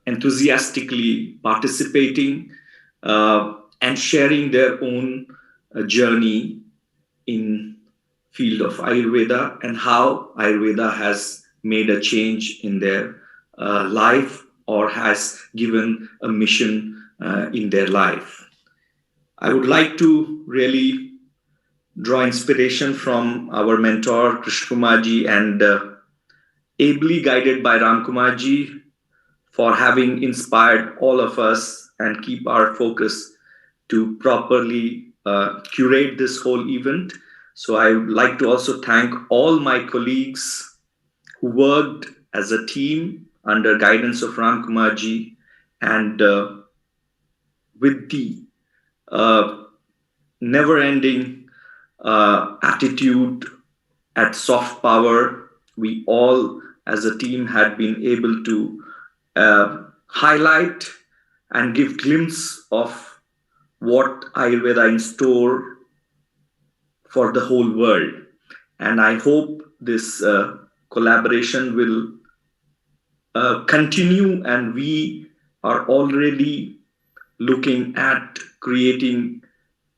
Speaker 16: enthusiastically participating and sharing their own journey in field of Ayurveda and how Ayurveda has made a change in their life or has given a mission in their life. I would like to really draw inspiration from our mentor Krishna Kumarji, and ably guided by Ram Kumarji, for having inspired all of us and keep our focus to properly curate this whole event. So I would like to also thank all my colleagues who worked as a team under guidance of Ram Kumarji, and with the never-ending attitude at Soft Power, we all as a team had been able to highlight and give glimpse of what Ayurveda in store for the whole world. And I hope this collaboration will continue, and we are already looking at creating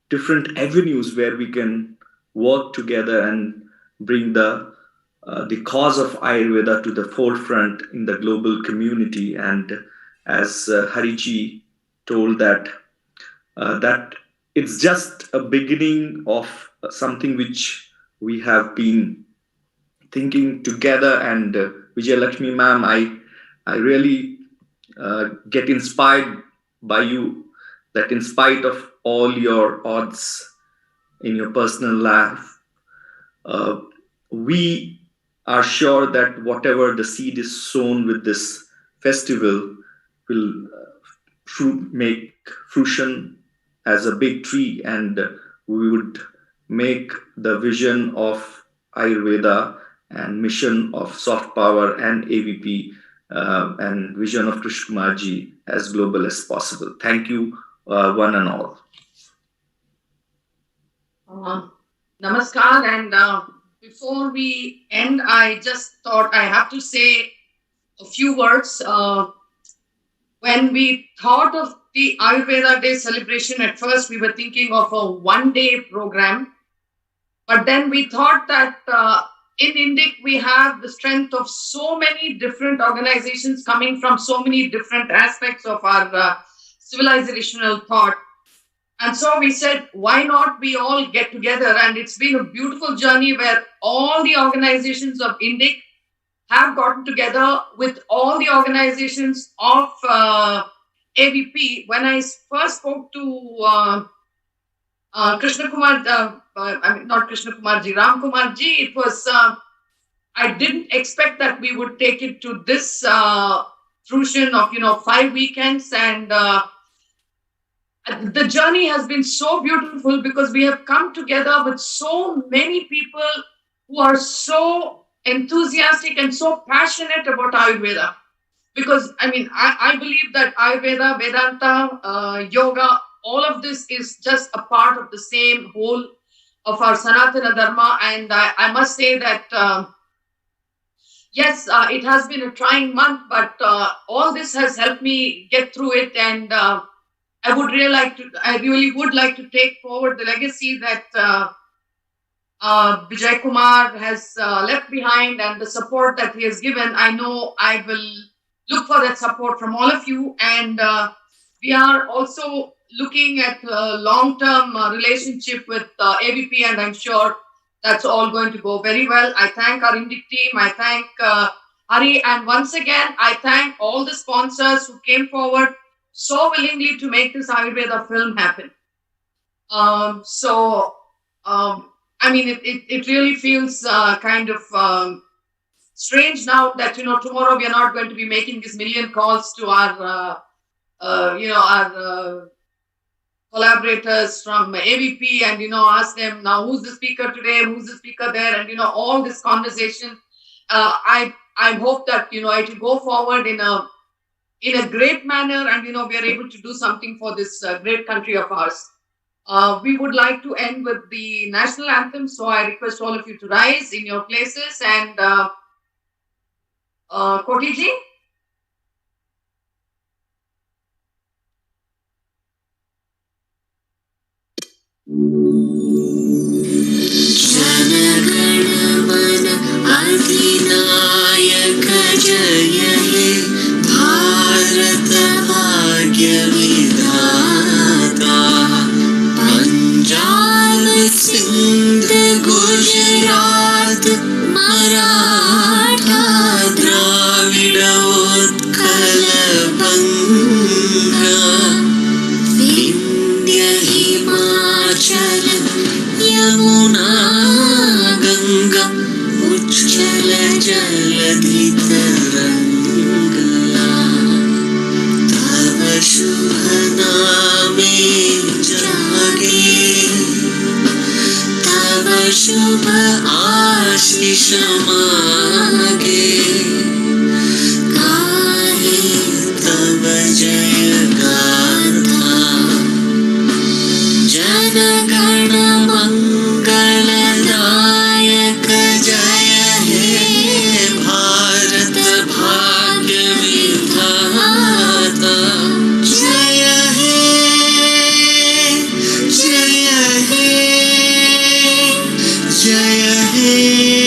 Speaker 16: different avenues where we can work together and bring the cause of Ayurveda to the forefront in the global community. And as Hariji told that that it's just a beginning of something which we have been thinking together. And Vijayalakshmi ma'am, I really get inspired by you, that in spite of all your odds in your personal life, we are sure that whatever the seed is sown with this festival will make fruition as a big tree, and we would make the vision of Ayurveda and mission of soft power and AVP and vision of Krishna Kumarji as global as possible. Thank you, one and all.
Speaker 2: Namaskar, and before we end, I just thought I have to say a few words. When we thought of the Ayurveda Day celebration, at first we were thinking of a one-day program, but then we thought that in Indic we have the strength of so many different organizations coming from so many different aspects of our civilizational thought. And so we said, why not we all get together? And it's been a beautiful journey where all the organizations of Indic have gotten together with all the organizations of AVP. When I first spoke to Krishna Kumar, not Krishna Kumarji, Ram Kumarji, it was, I didn't expect that we would take it to this fruition of, 5 weekends. And the journey has been so beautiful because we have come together with so many people who are so enthusiastic and so passionate about Ayurveda. Because, I believe that Ayurveda, Vedanta, yoga, all of this is just a part of the same whole of our Sanatana Dharma. And I must say that, yes, it has been a trying month, but all this has helped me get through it. And I really would like to take forward the legacy that Vijay Kumar has left behind and the support that he has given. I know I will look for that support from all of you. And we are also looking at a long-term relationship with AVP, and I'm sure that's all going to go very well. I thank our Indic team. I thank Hari. And once again, I thank all the sponsors who came forward so willingly to make this Ayurveda film happen. It really feels kind of strange now that, tomorrow we are not going to be making these million calls to our, our collaborators from AVP and, ask them now who's the speaker today, who's the speaker there, and, all this conversation. I hope that, it will go forward in a great manner, and, we are able to do something for this great country of ours. We would like to end with the national anthem, so I request all of you to rise in your places. And Kotiji?
Speaker 17: Sindh Gujarat Maratha Dravid Utkal बंगा विंध्य हिमाचल यमुना गंगा उच्चल जलधि तरंगा तव शुभ नामे जागे शुभ आशीष मागे गाहे तब जय गाथा जन गण मंगल दायक जय हे भारत भाग्य विधाता जय हे जय हे जय हे